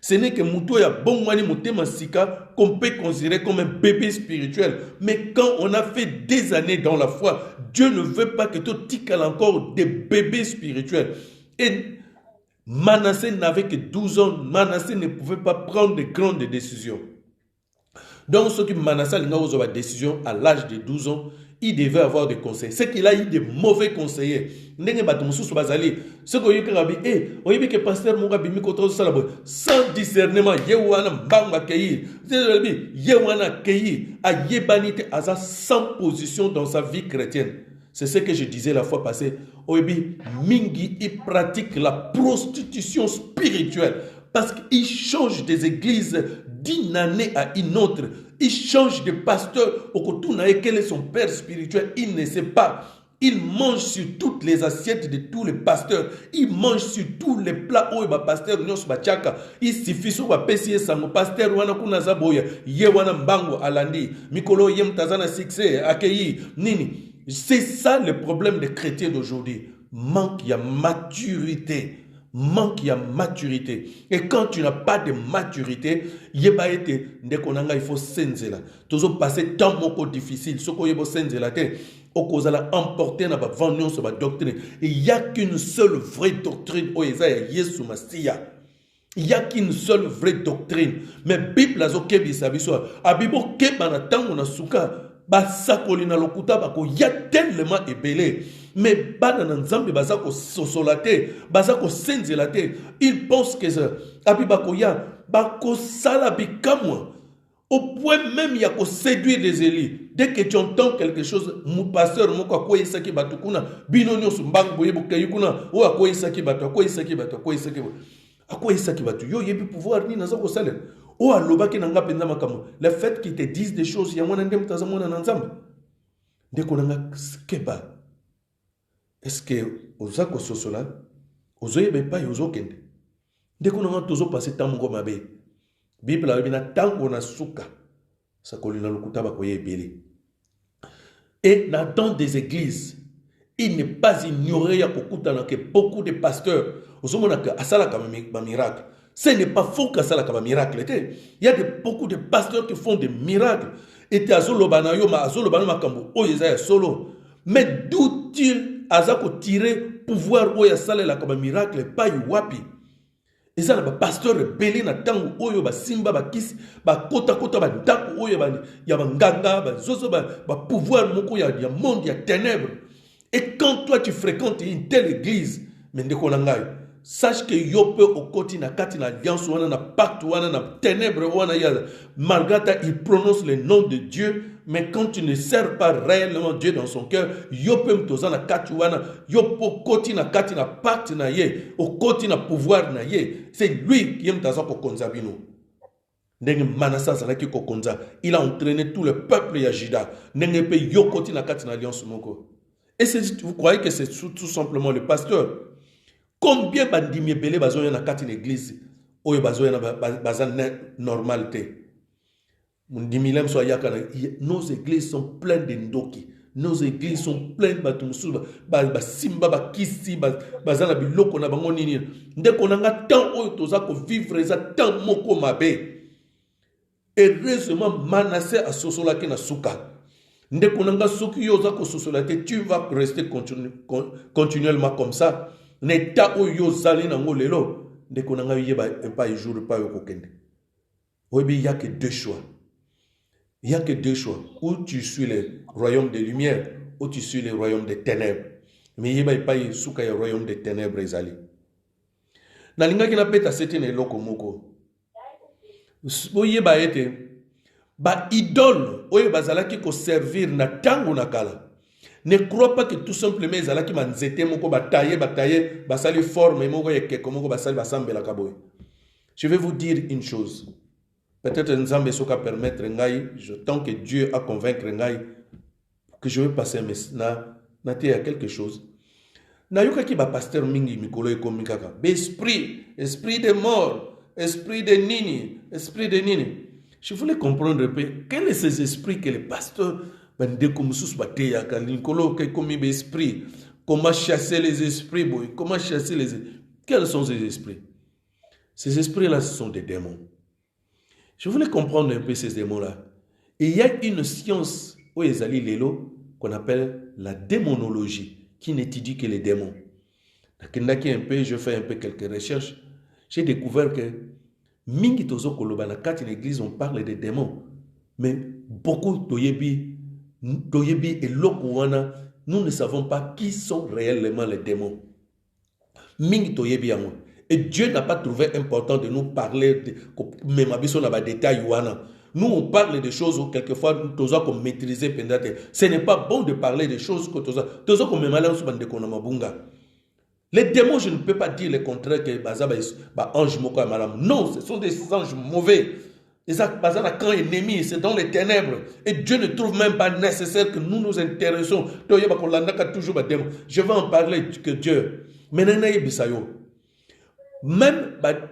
Ce n'est que Moutoya Bongwani Moutema Sika qu'on peut considérer comme un bébé spirituel. Mais quand on a fait des années dans la foi, Dieu ne veut pas que tu tiques encore des bébés spirituels. Et Manassé n'avait que 12 ans. Manassé ne pouvait pas prendre de grandes décisions. Donc, ce qui Manassé a eu une décision à l'âge de 12 ans, il devait avoir des conseils. C'est qu'il a eu des mauvais conseillers. Ce qu'on dit que pasteur Munga bimi koto salabo sans discernement yewana mbanga keyi yewana keyi a yebanite aza sans position dans sa vie chrétienne. C'est ce que je disais la fois passée. Oyebi mingi il pratique la prostitution spirituelle parce qu'il change des églises d'une année à une autre. Il change de pasteur. Quel est son père spirituel? Il ne sait pas. Il mange sur toutes les assiettes de tous les pasteurs. Il mange sur tous les plats. Pasteur il suffit sur ma PCS sans pasteur wana kuna zaboya ye wana mbango alandi mikolo yem tazana succès accueilli nini. C'est ça le problème des chrétiens d'aujourd'hui. Manque de maturité. Manque de maturité. Et quand tu n'as pas de maturité, il faut senzela. Toujours passer tant moko difficile. Ce qu'on yebo senzela te, au cause la emporter na ba venir sur ma doctrine. Il n'y a qu'une seule vraie doctrine. Oh Isaiah Yesu Masia. Il n'y a qu'une seule vraie doctrine. Mais Bible a zokebi sabiso. Abibo keba na tango na suka. Basakoli na lokuta bako ya tellement ébélé. Mais bana na nzambe bazako sosolate, bazako senzelate. Il pense que ça abibako ya bako sala bikamwa. Au point même il y a ko séduire les élites. Dès que tu entends quelque chose, mon pasteur moko ko isaki batukuna, binonyo sumbango boye bukayukuna, o ko isaki batu, ko isaki batu, ko isaki batu. Ako isaki batu yo yebi pouvoir ni nazako sala. O alobaki nanga penza makambo. Le fait qu'ils te disent des choses, ya mwana ndem tazamona na nzambe. Ndeko nanga skeba. Est-ce que ozako sosola, ozoyebe pa yozokende. Ndeko nanga tozo passer temps ngo mabe. Bible a bina tango na suka. Sakolina lokuta ba koye ebele. Et dans des églises, il n'est pas ignoré ya kokutana que beaucoup de pasteurs ozomona que asala kama miracle. Ce n'est pas faux que ça la miracle. Il y a beaucoup de pasteurs qui font des miracles. Et azolobanayo ma azolobanayo makambo o yezaya solo. Mais d'où il azako tirer pouvoir o ya sala la kama miracle pas wapi. Et ça ba pasteur belé na tango oyo ba simba ba kisi ba kota ba ndako oyo ba ya ba nganga ba zozo ba pouvoir moko ya monde ya ténèbres. Et quand toi tu fréquentes une telle église, mais ndeko nangai, sache que yope au côté na kati na alliance wana na pacte wana na ténèbres wana ya malgré il prononce le nom de Dieu, mais quand tu ne sers pas réellement Dieu dans son cœur, yope mtoza na kati wana yopo côté na kati na pacte na ye au côté na pouvoir na ye, c'est lui qui aime taza ko konza bino. Ndenge Manasa zalaki ko konza, il a entraîné tout le peuple ya Juda. Ndenge pe yo côté na kati na alliance moko. Et vous croyez que c'est tout simplement le pasteur? Combien bandimi belé bazoya na kati l'église oyo bazoya na bazan normalité. Mundimilem so yakana, nos églises sont pleines de ndoki. Nos églises sont pleines batumsu ba simba ba kisi bazana biloko na bango nini. Ndeko nanga tant oyo toza ko vivre za tant moko mabe. Heureusement Manassé a sosolaki na suka. Ndeko nanga soki yo za ko sosolate, tu vas rester continuellement comme ça. Neta oyo zali na ngolelo ndeko nanga yeba pas un jour pas yokokende. Obi y a que deux choix. Il y a que deux choix. Ou tu suis le royaume des lumières, ou tu suis le royaume des ténèbres. Mais yeba pas suka le royaume des ténèbres ezali. Na linga ki na peta setene loko moko. Oyeba ete ba idole oyo bazalaki ko servir na tango na kala. Ne crois pas que tout simplement ils allaient qui manzete moko batailler basali forme moko yekeko moko basali basambela kaboy. Je vais vous dire une chose. Peut-être nzambe soka permettre ngai, tant que Dieu a convaincre ngai que je vais passer na te à quelque chose. Na yoka ki ba pasteur mingi mikolo ekomikaka. Esprit de mort, esprit de nini. Je voulais comprendre quel est ces esprits que les pasteurs comment chasser les esprits, comment chasser les esprits. Quels sont ces esprits? Ces esprits-là, ce sont des démons. Je voulais comprendre un peu ces démons-là. Et il y a une science qu'on appelle la démonologie, qui n'étudie que les démons. Je fais un peu quelques recherches. J'ai découvert que mingi tozo koloba na kati l'église on parle des démons, mais beaucoup toyebi et lokuwana, nous ne savons pas qui sont réellement les démons. Mingi toyebi yango. Et Dieu n'a pas trouvé important de nous parler de même abiso na ba détail wana. Nous on parle des choses où quelquefois nous avons maîtriser pendate. Ce n'est pas bon de parler des choses que tozo comme malin sur bande kona mabunga. Les démons, je ne peux pas dire le contraire que bazaba ange moko ya malam. Non, ce sont des anges mauvais. Quand ennemi, c'est dans les ténèbres. Et Dieu ne trouve même pas nécessaire que nous nous intéressons. Je vais en parler que Dieu. Même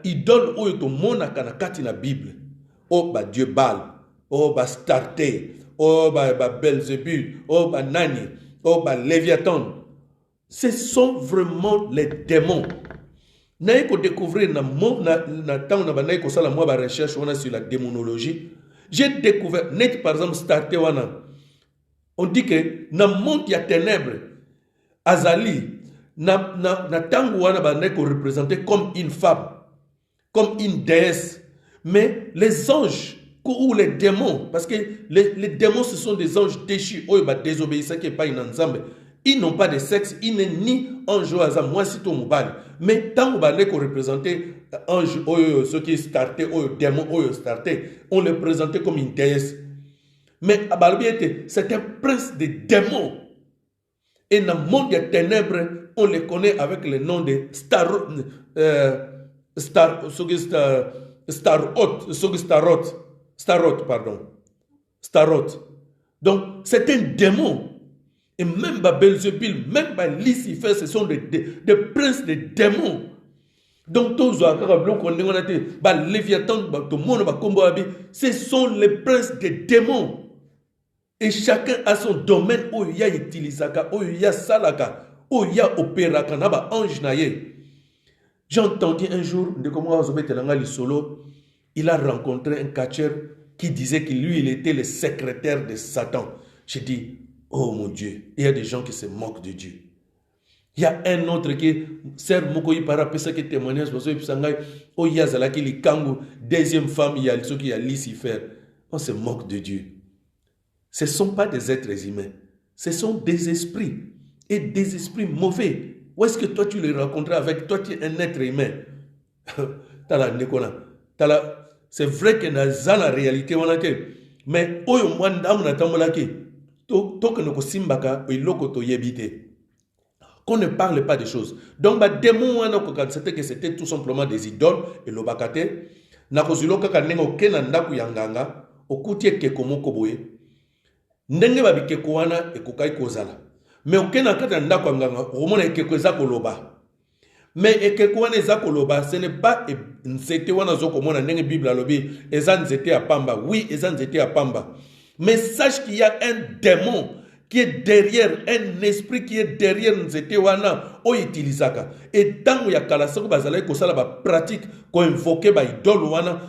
idole où est au monde na kati na Bible. Oh Dieu Baal, oh Starté, oh Belzébul, oh Nani. oh, bah, Léviathan. Ce sont vraiment les démons. Naïe ko découvrir na temps na banaï ko sala moi ba recherche on a sur la démonologie. J'ai découvert net par exemple starté wana. On dit que na monde ya ténèbres Azali na tangu wana banaï ko représenté comme une femme, comme une déesse. Mais les anges ou les démons, parce que les démons ce sont des anges déchus, oh bah désobéissants qui pas une ensemble. Ils n'ont pas de sexe, ils n'est ni ange ou azam, moi c'est tout mobile. Mais tant qu'on représentait ange, ceux qui startaient, démons, startaient, on les présentait comme une déesse. Mais Abalbiete, c'est un prince des démons. Et dans le monde des ténèbres, on les connaît avec le nom de Starot. Donc, c'est un démon. Et même Belzébul, même Lucifer, ce sont des princes des démons. Donc, tous Léviathan, ce sont les princes des démons. Et chacun a son domaine où il y a utilisaka, où il y a salaka, où il y a opéraka, naba ange naye. J'ai entendu un jour, il a rencontré un catcheur qui disait que lui, il était le secrétaire de Satan. J'ai dit, oh mon Dieu, il y a des gens qui se moquent de Dieu. Il y a un autre qui, Sir Mokoyi Parapesa qui témoignage, oh Yazala qui li kangu, deuxième femme, il y a ceux qui a Lucifer. On se moque de Dieu. Ce ne sont pas des êtres humains, ce sont des esprits, et des esprits mauvais. Où est-ce que toi tu les rencontres avec? Toi tu es un être humain. C'est vrai que dans la réalité, mais qu'on ne parle pas des choses. Donc, c'était que c'était tout simplement des idoles, et l'obakate, nakozuloka kanengo kenandaku yanganga, okutie kekomoko boye. Ndenge babikeko wana ekokai kozala. Mais okena kata ndako yanganga, omona ekeko eza koloba. Mais ekeko wana eza koloba, ce n'est pas nzete wana zoko mona ndenge Bible alobi, eza nzete apamba. Oui, eza nzete apamba. Mais sache qu'il y a un démon qui est derrière, un esprit qui est derrière nzete wana o utilisaka. Et tant ya kala soko bazalaki ko sala ba pratique ko invoquer ba idole wana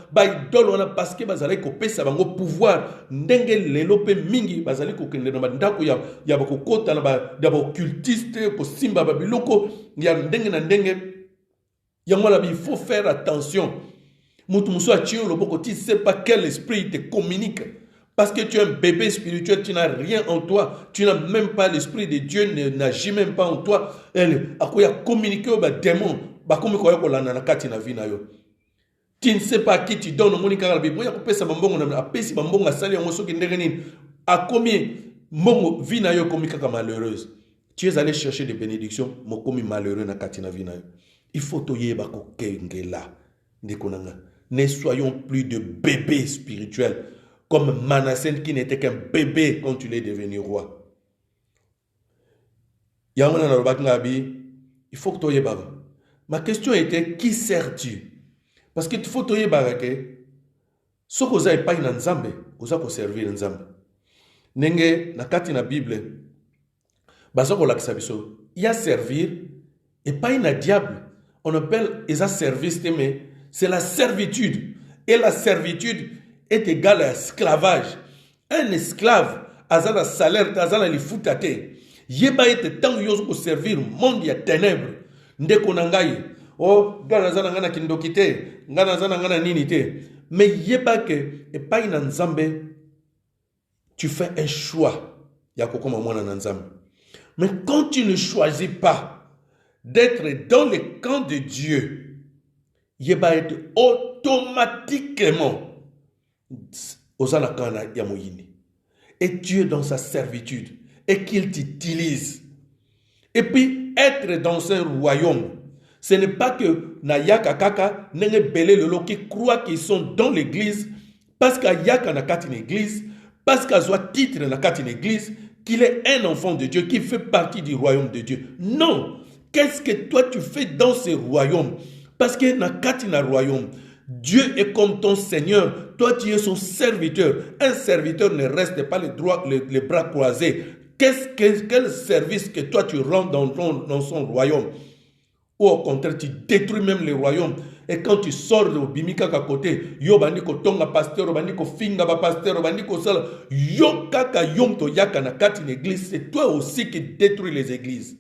parce que bazalaki ko pesa bango pouvoir ndenge lelo pe mingi bazali ko kende na ndako ya ba ko kota na ba occultiste ko simba ba biloko ya ndenge na ndenge ya ngala il faut faire attention. Mutu muso achio loboko tu sais pas quel esprit te communique. Parce que tu es un bébé spirituel, tu n'as rien en toi. Tu n'as même pas l'esprit de Dieu, n'agit même pas en toi. Il a communiqué au démon. Tu ne sais pas à qui tu donnes. Tu es allé chercher des bénédictions. Malheureux. Il faut te ne soyons plus de bébés spirituels. Comme Manassé qui n'était qu'un bébé quand tu l'es devenu roi. Il faut que tu aies baba. Ma question était, qui sers-tu? Parce que il faut que tu aies baba que ce que vous n'avez pas dans Nzambe, vous avez servir dans Nzambe. Nenge, na kati na Bible, il y a servir et pas un diable. On appelle ça service, mais c'est la servitude. Et la servitude est égal à esclavage. Un esclave, azala salaire, azala li futate. Yeba ete tant yozo ko servir monde ya ténèbres. Ndeko nangai. Oh, gana zana ngana kindokite, ngana zana ngana ninite. Mais yeba ke e pa ina nzambe, tu fais un choix. Ya kokoma mwana na nzambe. Mais quand tu ne choisis pas d'être dans le camp de Dieu, yeba ete automatiquement et tu es dans sa servitude et qu'il t'utilise. Et puis être dans un royaume, ce n'est pas que Nayaka Kaka n'enge belé le lot qui croient qu'ils sont dans l'église parce qu'il y a une église, parce qu'il y a titre dans une église, qu'il est un enfant de Dieu qui fait partie du royaume de Dieu. Non, qu'est-ce que toi tu fais dans ce royaume? Parce que dans un royaume, Dieu est comme ton Seigneur. Toi, tu es son serviteur. Un serviteur ne reste pas les bras croisés. Quel service que toi tu rends dans son royaume? Ou au contraire, tu détruis même les royaumes. Et quand tu sors de Bimika à côté, yo bandiko tonga pasteur, bandiko finga ba pasteur, bandiko sala, yo kaka yom to yaka na kati une église, c'est toi aussi qui détruis les églises.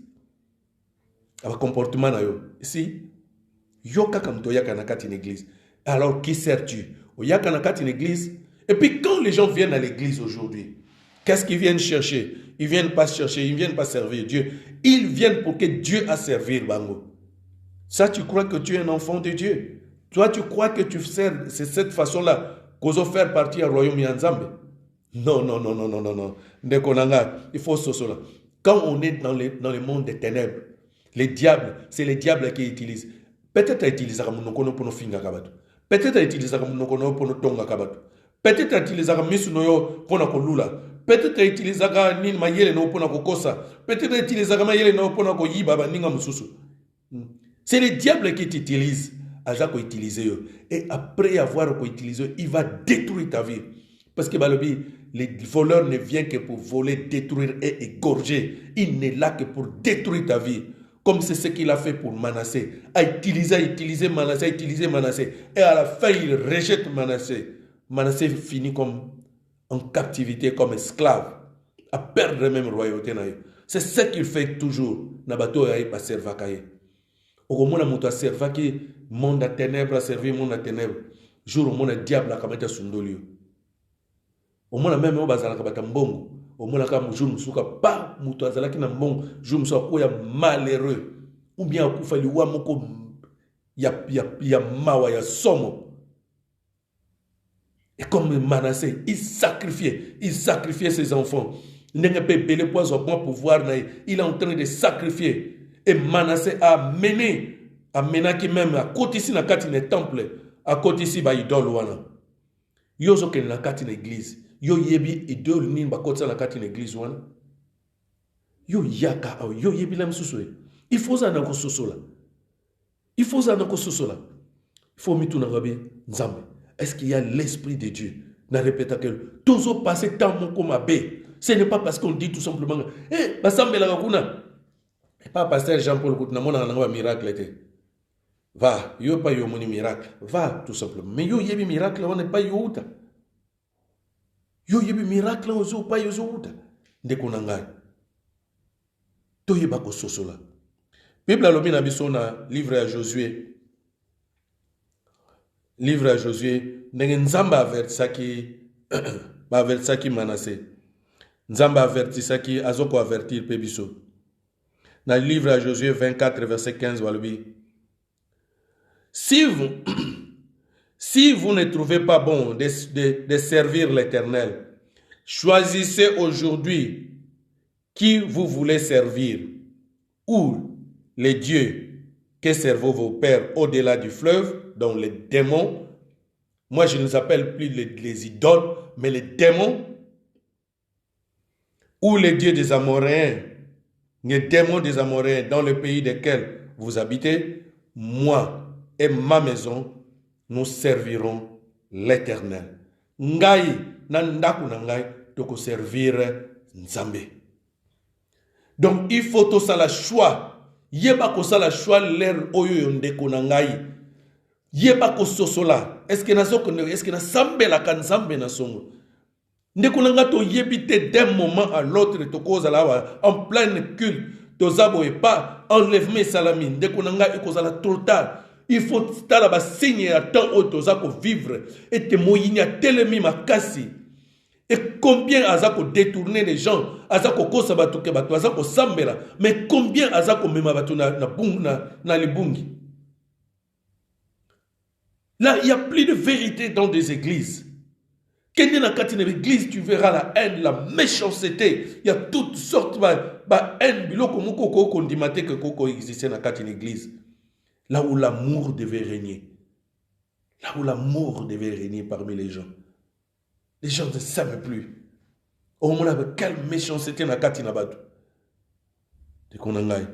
Avec comportement na yo. Ici, yo kaka mto yaka na kati une église. Alors qui sers-tu? Au yaka na kati une église. Et puis quand les gens viennent à l'église aujourd'hui, qu'est-ce qu'ils viennent chercher? Ils viennent pas chercher, ils viennent pas servir Dieu. Ils viennent pour que Dieu a servir bango. Ça, tu crois que tu es un enfant de Dieu. Toi, tu crois que tu sers, c'est cette façon-là qu'on va faire partie du royaume Yanzambe. Non, non, non, non, non, non, non. Il faut ce cela. Quand on est dans le monde des ténèbres, les diables, c'est les diables qui utilisent. Peut-être utiliser mon kono pour nos finga kabatu. Peut-être utiliser mon kono pour nos tonga kabatu. Peut-être utiliser misu noyo pour nos lula. Peut-être utiliser ni mayele no pour nos kosa. Peut-être utiliser mayele no pour nos yiba baninga mususu. C'est les diables qui t'utilisent. Et après avoir utilisé, il va détruire ta vie. Parce que les voleurs ne viennent que pour voler, détruire et égorger. Il n'est là que pour détruire ta vie. Comme c'est ce qu'il a fait pour Manassé. A utilisé Manassé. Et à la fin, il rejette Manassé. Manassé finit comme en captivité, comme esclave. À perdre même royauté. C'est ce qu'il fait toujours. Nabato ya pas servakaye. Au monde a servi qui monde à ténèbres a servi monde à ténèbres. Jour au monde a diable a kamata sundolio. Au monde même au bazala kabata mbongo. Au monde a kam jour musuka pas muto azala ki na mbongo. Jour musuka ko ya malheureux. Ou bien akufa liwa moko ya mawa ya somo. Et comme Manassé, il sacrifiait ses enfants. Il n'a pas belé poison bon pouvoir. Il est en train de sacrifier. Et Manassé a mené qui même à côté ici na kati ne temple, à côté ici ba idole wana. Yo zo ke na kati na église. Yo yebi idole ni ba côté na kati na église wana. Yo yaka yo yebi la msusu. Il faut ça na ko sosola. Il faut ça na ko sosola. Il faut mitu na gabe nzambe. Est-ce qu'il y a l'esprit de Dieu? Na répéta que toujours passer temps mon comme abbé. Ce n'est pas parce qu'on dit tout simplement basambe la kuna. Pas pasteur Jean-Paul Koutna, mon un miracle. Va, yo pas yo moni miracle. Va, tout simplement. Mais yo yebi miracle, on n'est pas yo outa. Yo yebi miracle, on zo pas yo outa. De konanga. To yeba ko sosola. Bible alobi na biso na livre à Josué. Livre à Josué, ndenge nzamba avertisaki ba avertisaki Manassé. Nzamba avertisaki azoko avertir pe biso. Dans le livre à Josué 24, verset 15, Walubi. Si vous ne trouvez pas bon de servir l'Éternel, choisissez aujourd'hui qui vous voulez servir, ou les dieux que servent vos pères au-delà du fleuve, dont les démons. Moi, je ne les appelle plus les idoles, mais les démons, ou les dieux des Amoréens, les démons des Amoréens dans le pays desquels vous habitez, moi et ma maison, nous servirons l'Éternel. Ngai, nandaku nangai, toko servir Nzambe. Donc, il faut tout ça la choix. Yeba ko ça la choix l'air oyo yondeko nangai. Yeba ko sosola. Est-ce que na sambe la kan Nzambe na songo? Ndekunanga to yebite d'un moment à l'autre to cause la en plein culte to zabo et pas enlèvement salamine ndekunanga ekozala trop tard. Il faut tala ba signe à temps au to zako vivre et te moyinya telemi makasi. Et combien azako détourner les gens, azako kosa batuke batu, azako sambela, mais combien azako mema batu na libungi. Là, il y a plus de vérité dans des églises. Quand tu es dans l'église, tu verras la haine, la méchanceté. Il y a toutes sortes de haine. Que existe dans l'église. Là où l'amour devait régner. Là où l'amour devait régner parmi les gens. Les gens ne savent plus. Au moins, quelle méchanceté na kati na batu. De konangai.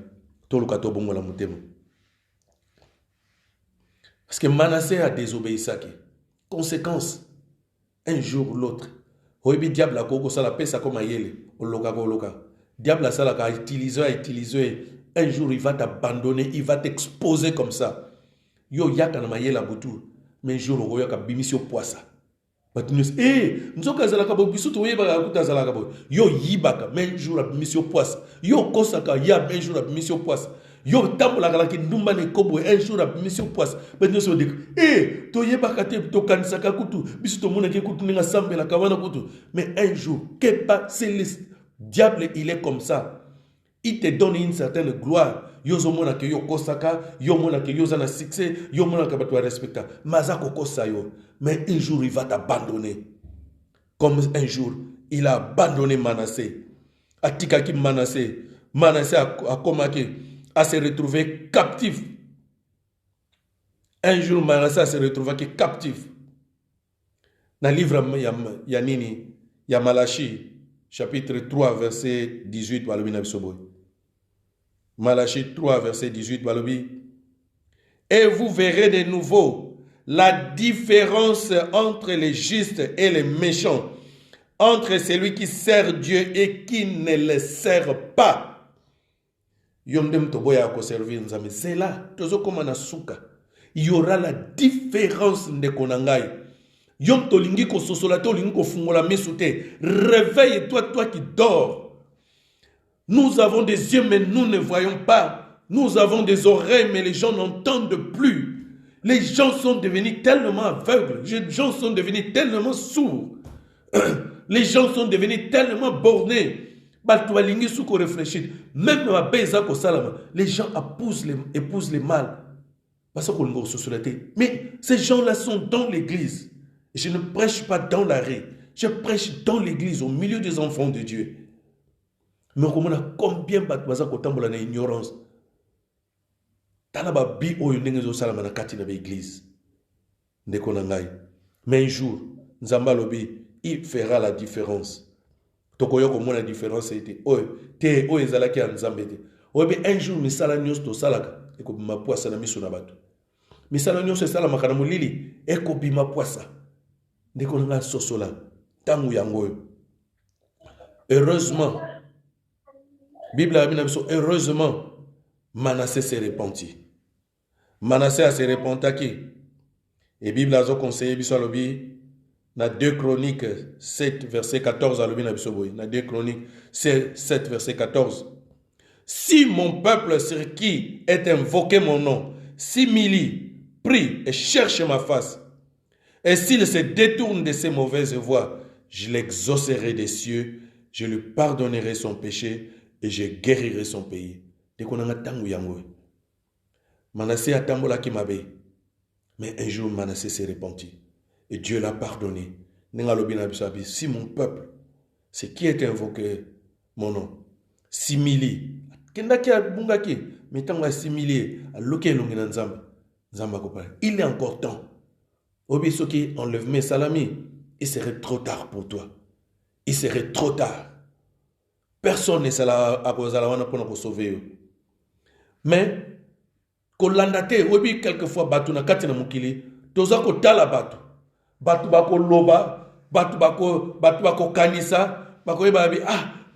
Tolu kato bongo la mutema. Parce que Manassé a désobéi ça. Conséquence. Un jour ou l'autre. Oibi diable a koko sala pesa comme ayele. Oloka ko loka. Diable a ça a utilisé. Un jour, il va t'abandonner, il va t'exposer comme ça. Yo yaka na mayela butu. Mais un jour, on va bimisio poisa. Nzoka zalaka bo biso to yeba akuta zalaka bo. Yo yibaka, mais un jour, bimisio poisa. Yo kosaka ya, un jour, bimisio poisa. Yo tambola kala ki ndumba ne kobo un jour bimisio poisa. Mais nous sommes dit, to yebaka te to kanisaka kutu. Biso to mona ke kutu ninga sambela kawana kutu. Mais un jour, kepa c'est le diable, il est comme ça. Il te donne une certaine gloire. Yozo mona ke yo kosaka, yo mona ke yo zana succès, yo mona ke batwa respecta. Mazako kosa yo. Mais un jour il va t'abandonner. Comme un jour il a abandonné Manassé. Atikaki Manassé. Manassé a commencé à se retrouver captif. Un jour Manassé a se retrouvé captif. Dans le livre Yanini, ya Malachi, chapitre 3, verset 18, Malachi 3, verset 18, et vous verrez de nouveau la différence entre les justes et les méchants, entre celui qui sert Dieu et qui ne le sert pas. C'est là, il y aura la différence de Konangai. Yom tolingi ko sosola tolingi ko fungola mesute. Réveille-toi, toi qui dors. Nous avons des yeux, mais nous ne voyons pas. Nous avons des oreilles, mais les gens n'entendent plus. Les gens sont devenus tellement aveugles. Les gens sont devenus tellement sourds. Les gens sont devenus tellement bornés. Même les gens épousent les mâles. Mais ces gens-là sont dans l'église. Je ne prêche pas dans la rue. Je prêche dans l'église, au milieu des enfants de Dieu. Mais combien de ignorance? Mais un jour, Nzambalobi, il fera la différence. Tokoyoko mona différence était te o ezalaki Nzambe te. Un jour misala nyos to salaka eko bima poisa na miso na bato. Misala nyos sala makana mulili eko bima poisa. Ndeko nga sosola tangu yango. Heureusement, Bible a dit heureusement Manassé s'est repenti. Manassé a se repenti. Et Bible a conseillé bisalobi na 2 Chroniques 7 verset 14 à l'obin na bisoboy. Na 2 Chroniques 7 verset 14. Si mon peuple sur qui est invoqué mon nom s'humilie, prie et cherche ma face, et s'il se détourne de ses mauvaises voies, je l'exaucerai des cieux, je lui pardonnerai son péché et je guérirai son pays. Manassé a tambola qui m'avait. Mais un jour, Manassé s'est repenti. Et Dieu l'a pardonné. Si mon peuple, c'est qui est invoqué mon nom, simili. Il est encore temps. Obisoki enlève mes salami. Il serait trop tard pour toi. Il serait trop tard. Personne ne sera à cause de la pour sauver. Mais, kolandate, obi quelquefois batu na kati na mukili, toza ko tala batu. Batu bako loba, batu bako kanisa, bako yeba bi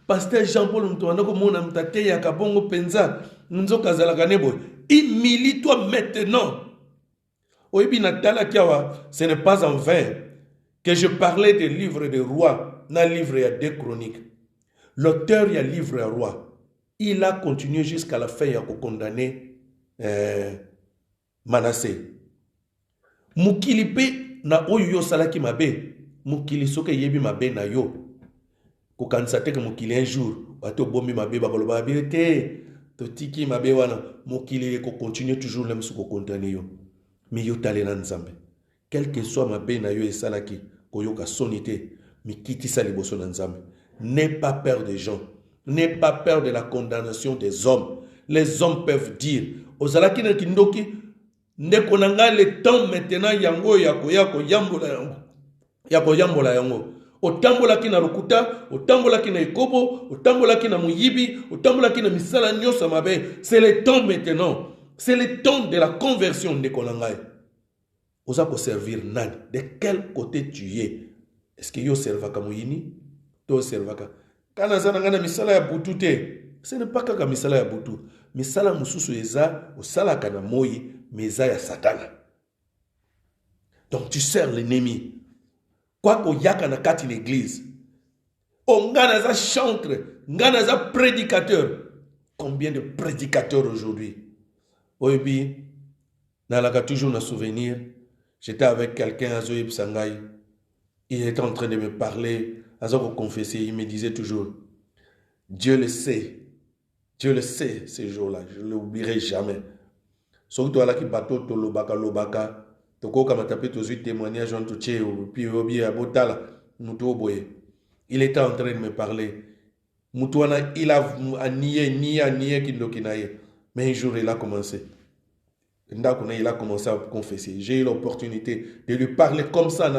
Pasteur Jean-Paul Moutoana ko mona mtate ya kabongo penza, nzoka zalaka nebo. Humilie-toi maintenant. Oyebi na tala kiawa, ce n'est pas en vain que je parlais des livres des rois, dans le livre il y a 2 Chroniques. L'auteur il y a livre des rois. Il a continué jusqu'à la fin, il a condamné Manassé. Mukilipe na oyo salaki mabe, mukili soke yebi mabe na yo. Ko kansate ke mukili un jour, wato bombi mabe ba koloba te, to tiki mabe wana, mukili ko continue toujours le msuko condamné yo. Mais yo tale na Nzambe. Quel que soit mabe na yo esalaki, ko yoka sonité, mi kitisa liboso na Nzambe. N'aie pas peur des gens. N'aie pas peur de la condamnation des hommes. Les hommes peuvent dire, ozalaki na kindoki, ndeko nanga le temps maintenant yango yako yambola yango. Otambola ki na rukuta, otambola ki na ikobo, otambola ki na muyibi, otambola ki na misala nyosa mabe. C'est le temps maintenant. C'est le temps de la conversion de Konangai. Osa ko servir nani? De quel côté tu es? Est-ce que yo servaka muyini? To servaka. Kana za ngana misala ya butu te. Ce n'est pas kaka misala ya butu. Misala mususu eza osala kana moi meza ya satana. Donc tu sers l'ennemi. Quoi qu'on yaka na kati l'église. O ngana za chantre, ngana za prédicateur. Combien de prédicateurs aujourd'hui? Oyebi, nalaka toujours na souvenir. J'étais avec quelqu'un à Zoïb Sangai. Il était en train de me parler, à ce confesser. Il me disait toujours, Dieu le sait ces jours-là. Je ne l'oublierai jamais. Surtout à la qui bateau, to lobaka. Toko kama tapé tous les témoignages en tout puis obi abotala, muto boye. Il était en train de me parler. Mutuana, il a nié kindokinaye. Mais un jour, il a commencé. Il a commencé à confesser. J'ai eu l'opportunité de lui parler comme ça.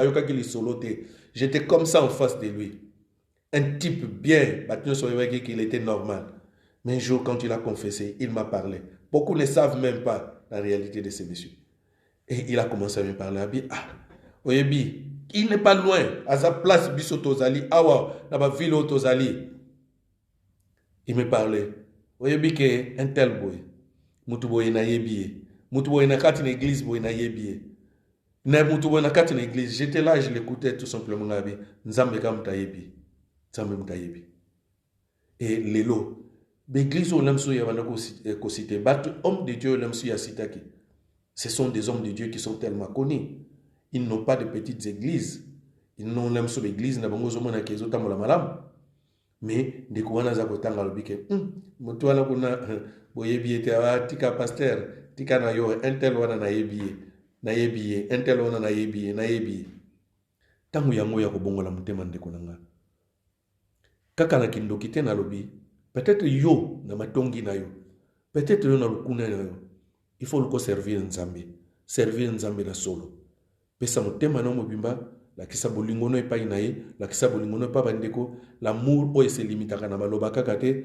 J'étais comme ça en face de lui. Un type bien, qu'il était normal. Mais un jour, quand il a confessé, il m'a parlé. Beaucoup ne savent même pas la réalité de ces messieurs. Et il a commencé à me parler. Oyebi, il n'est pas loin. À sa place, Bisso Tozali, Awa, dans ma ville Tozali. Il me parlait. Oyebi, que un tel boy. Mutuboye na yebiye. Mutuboye na kati na église boye na yebiye. Na mutuboye na kati na église. J'étais là, je l'écoutais tout simplement. Nzambe ka mutayebi. Nzambe mutayebi. Et lelo. L'église où l'homme souya va ko citer. Hommes de Dieu l'homme souya sitaki. Ce sont des hommes de Dieu qui sont tellement connus. Ils n'ont pas de petites églises. Ils n'ont l'homme sur l'église na bango zomona kezo tamola malam. Mais de kouana za kotanga lobike. Mutuana kuna boyebi ete tika pasteur tika na yo entel wana na yebiye entel wana na yebiye tangu yango ya kobongola mutema ndeko nanga kaka na kindoki te na lobi peut-être yo na matongi na yo peut-être yo na lukuna na yo il faut le servir nzambe na solo pesa mutema na mobimba la kisa bolingono epai na ye la kisa bolingono pa bandeko l'amour o se limitaka na maloba kaka te.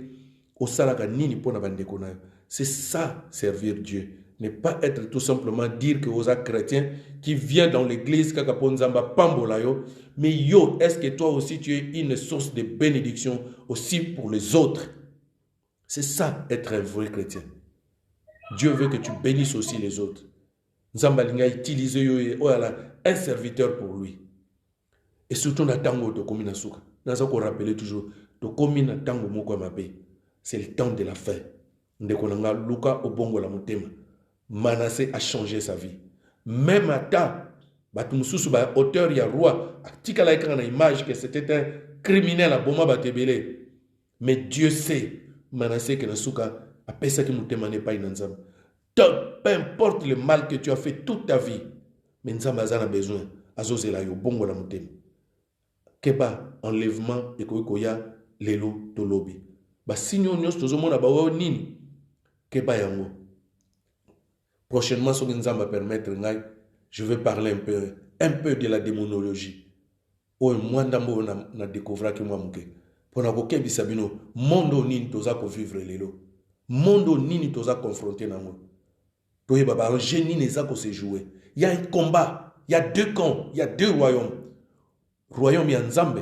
C'est ça, servir Dieu. Ne pas être tout simplement dire que vous êtes chrétien qui vient dans l'église, mais yo, est-ce que toi aussi tu es une source de bénédiction aussi pour les autres? C'est ça, être un vrai chrétien. Dieu veut que tu bénisses aussi les autres. Nzambalinga utilise un serviteur pour lui. Et surtout, na tango to komina suka. Naza ko rappeler toujours, to komina tango moko mabe. C'est le temps de la fin. Ndekonanga Luka Obongo la mutema. Manassé a changé sa vie. Même à ta, Batumususu ba auteur ya roi, atika la écran na image que c'était un criminel à Boma Batebele. Mais Dieu sait, Manassé que Nasuka a pensé que mutema n'est pas inanzam. Peu importe le mal que tu as fait toute ta vie, mais Nzamba a besoin. Azozela yo bongo la mutema. Keba enlèvement et koya lelo tolobi. Signor nyos tozomona bawo nini keba yango. Prochainement, Nzamba permettre ngai, je vais parler un peu de la démonologie. O mwandambo na découvrir que moi muke. Pona ko kebisa bino mondo nini toza ko vivre lelo. Mondo nini toza confronter nango. Toye baba génie neza ko se jouer. Il y a un combat, il y a deux camps, il y a deux royaumes. Royaume ya Nzambe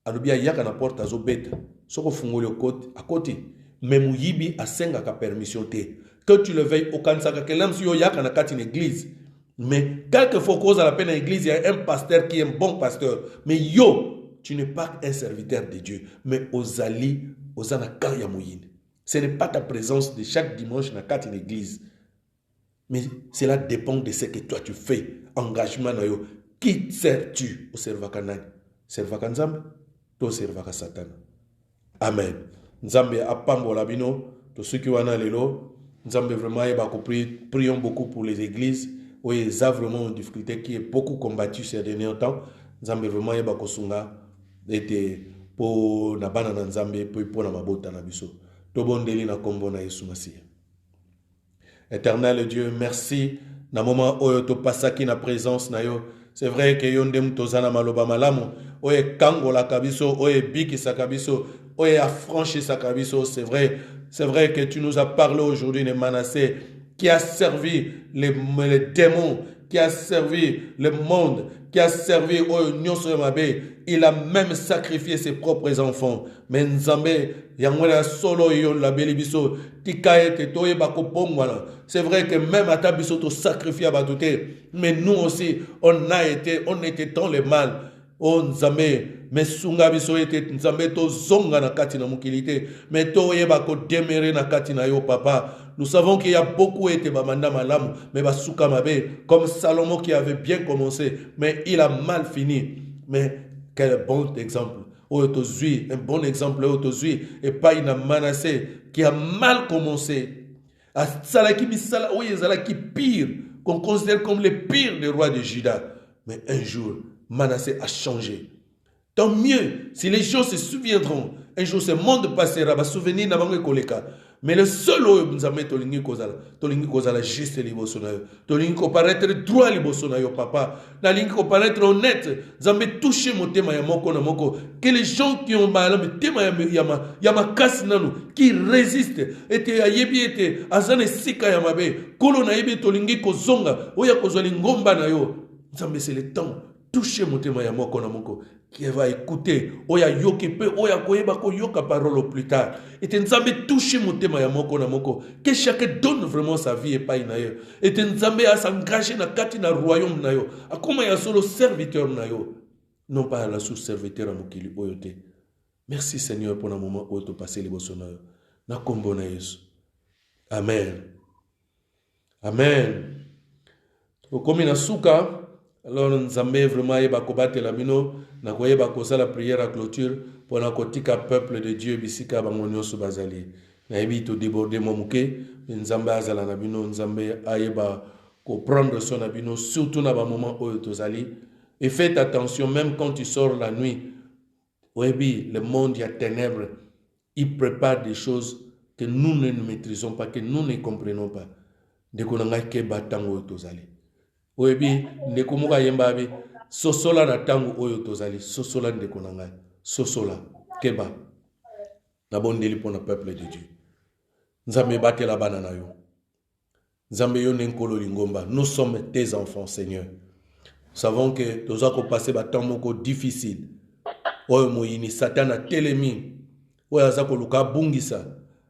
alobia yaka na porte azobeta. Soko fungoli à côté. Mais muyibi asenga ka permission te. Que tu le veilles au kansaka que l'homme suyo yaka na kati une église. Mais quelquefois cause à la peine à l'église, il y a un pasteur qui est un bon pasteur. Mais yo, tu n'es pas un serviteur de Dieu. Mais ozali, ozana kaya muyine. Ce n'est pas ta présence de chaque dimanche na kati une église. Mais cela dépend de ce que toi tu fais. Engagement na yo. Qui sers-tu au servaka nani? Servaka Nzambe? To servaka Satan. Amen. Nzambe apambola bino to ceux qui wana lelo. Nzambe vraiment prions beaucoup pour les églises où il y a vraiment une difficulté qui est beaucoup combattue ces derniers temps. Nzambe vraiment yeba kosunga ete po na bana na Nzambe po na mabota na biso. To bondeli na kombo na Yesu Masiya. Éternel Dieu, merci na moment oyo to pasaki na présence na yo. C'est vrai que yondem tozana maloba malamu oye kangola kabiso oye biki sakabiso oye affranchi sakabiso. C'est vrai que tu nous as parlé aujourd'hui de Manassé qui a servi les démons qui a servi le monde, qui a servi au Nyonso Mabe, il a même sacrifié ses propres enfants. Mais Nzambe, Yangwela solo yon la belibiso, tikaete toye bako pongwana. C'est vrai que même à Tabiso to sacrifié à Batouté, mais nous aussi, on était dans le mal. Oh Nzambe, mais sunga biso ete Nzambe to zonga na kati na mukilité, mais to yeba ko demere na kati na yo papa. Nous savons qu'il y a beaucoup été bamanda malamu, mais basuka mabe, comme Salomon qui avait bien commencé, mais il a mal fini. Mais quel bon exemple. Un bon exemple autozui et pas une Manassé qui a mal commencé. À Salaki Bisala, oui, Salaki pire, qu'on considère comme le pire des rois de Juda. Mais un jour, Manassé a changé. Tant mieux, si les gens se souviendront, un jour ce monde passera, va souvenir n'a pas koleka. Mais le seul où nous avons tolingi kozala juste liboso na yo, tolingi ko paraître droit liboso na yo papa, na lingi ko paraître honnête, zambe toucher mon tema ya moko na moko, que les gens qui ont mal tema ya makasi nanu qui résistent, ete ayebi ete azane sika ya mabe, kolo na yebi tolingi kozonga, oya kozali ngomba na yo, zambe c'est le temps, toucher mon tema ya moko na moko. Qui va écouter, oya yokepe, oya koyeba ko yoka parole plus tard. Et Nzambe touche mon tema ya moko na moko. Que chacun donne vraiment sa vie et pas inaye. Et Nzambe a s'engager na kati na royaume na yo. A comment ya solo serviteur na yo. Non pas la sous-serviteur à mokili oyote. Merci Seigneur pour un moment où tu passes les bosso na yo. Na kombo na Yesu. Amen. Amen. Comme na suka. Alors, Nzambe vraiment yeba kobate la mino, na koyeba kosa la prière à clôture pour na kotika peuple de Dieu bisika bangonyo su bazali. Na yebi to déborder mo muke, Nzambe azala na bino, Nzambe ayeba ko prendre son abino surtout na ba moment où tozali. Et faites attention même quand tu sors la nuit. Oyebi, le monde y a ténèbres, il prépare des choses que nous ne maîtrisons pas, que nous ne comprenons pas. De konanga ke batango tozali. Oyebi ndeko muka yembabi sosola na tangu oyo tozali sosola ndeko na ngai sosola keba na bondeli pona peuple de Dieu. Nzambe batela bana na yo. Nzambe yo nenkolo lingomba. Nous sommes tes enfants, Seigneur. Nous savons que nous avons passé un temps moko difficile. Oyo moyini Satan a telemi. Oyo azako luka bungisa.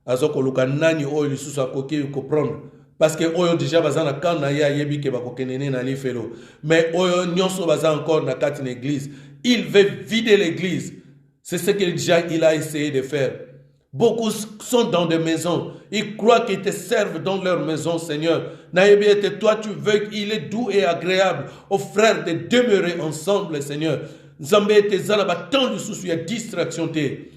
Azako luka nani oyo lisusu akoki comprendre. Parce que oyo déjà bazana kana ya yebi ke bakokenene na lifelo. Mais oyo nyonso baza encore na kati na église. Il veut vider l'église. C'est ce que déjà il a essayé de faire. Beaucoup sont dans des maisons. Ils croient qu'ils te servent dans leur maison, Seigneur. Naïbi et toi, tu veux qu'il est doux et agréable aux frères de demeurer ensemble, Seigneur. Nzambe et zalaba tant de soucis, il y a distraction. Tu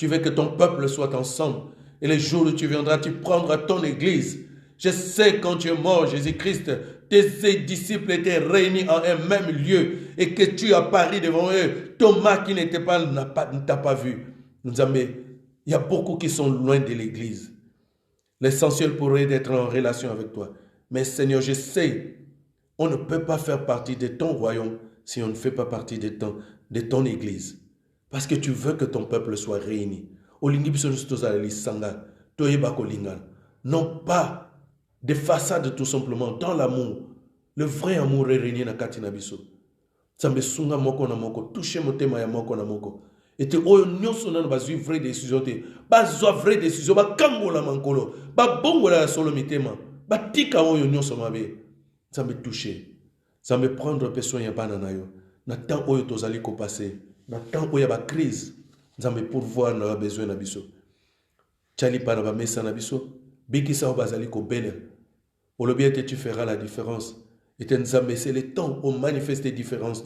veux que ton peuple soit ensemble. Et le jour où tu viendras, tu prendras ton église. Je sais quand tu es mort, Jésus-Christ, tes disciples étaient réunis en un même lieu et que tu apparais devant eux. Thomas qui ne t'a pas vu. Nzambe, il y a beaucoup qui sont loin de l'église. L'essentiel pourrait être en relation avec toi. Mais Seigneur, je sais, on ne peut pas faire partie de ton royaume si on ne fait pas partie de ton église. Parce que tu veux que ton peuple soit réuni. Non pas de façade tout simplement, dans l'amour. Le vrai amour est régné na katina biso. Nzambe sunga moko na moko, touche motema ya moko na moko. Et te oyo nyonso nanu bazwi vraie décision te. Bazwa vraie décision, ba kangola mankolo, ba bongola ya solo mitema, ba tika oyo nyonso mabe. Nzambe touche. Nzambe prendre personne ya bana na yo. Na temps oyo tozali ko passer, na temps oyo ba crise. Nzambe pourvoir na besoin na biso. Tchali pa na ba mesa na biso, bikisa o bazali ko bele. Olobi ete tu feras la différence. Et Nzambe, c'est le temps où manifeste des différences.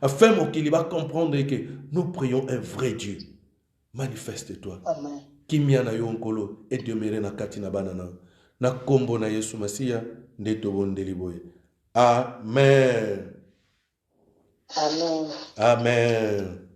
Afin qu'il va comprendre que nous prions un vrai Dieu. Manifeste-toi. Amen. Kimiana yonkolo et demeurer na katina banana. Na kombo na Yesu Masia ndeto bondeli boye. Amen. Amen. Amen.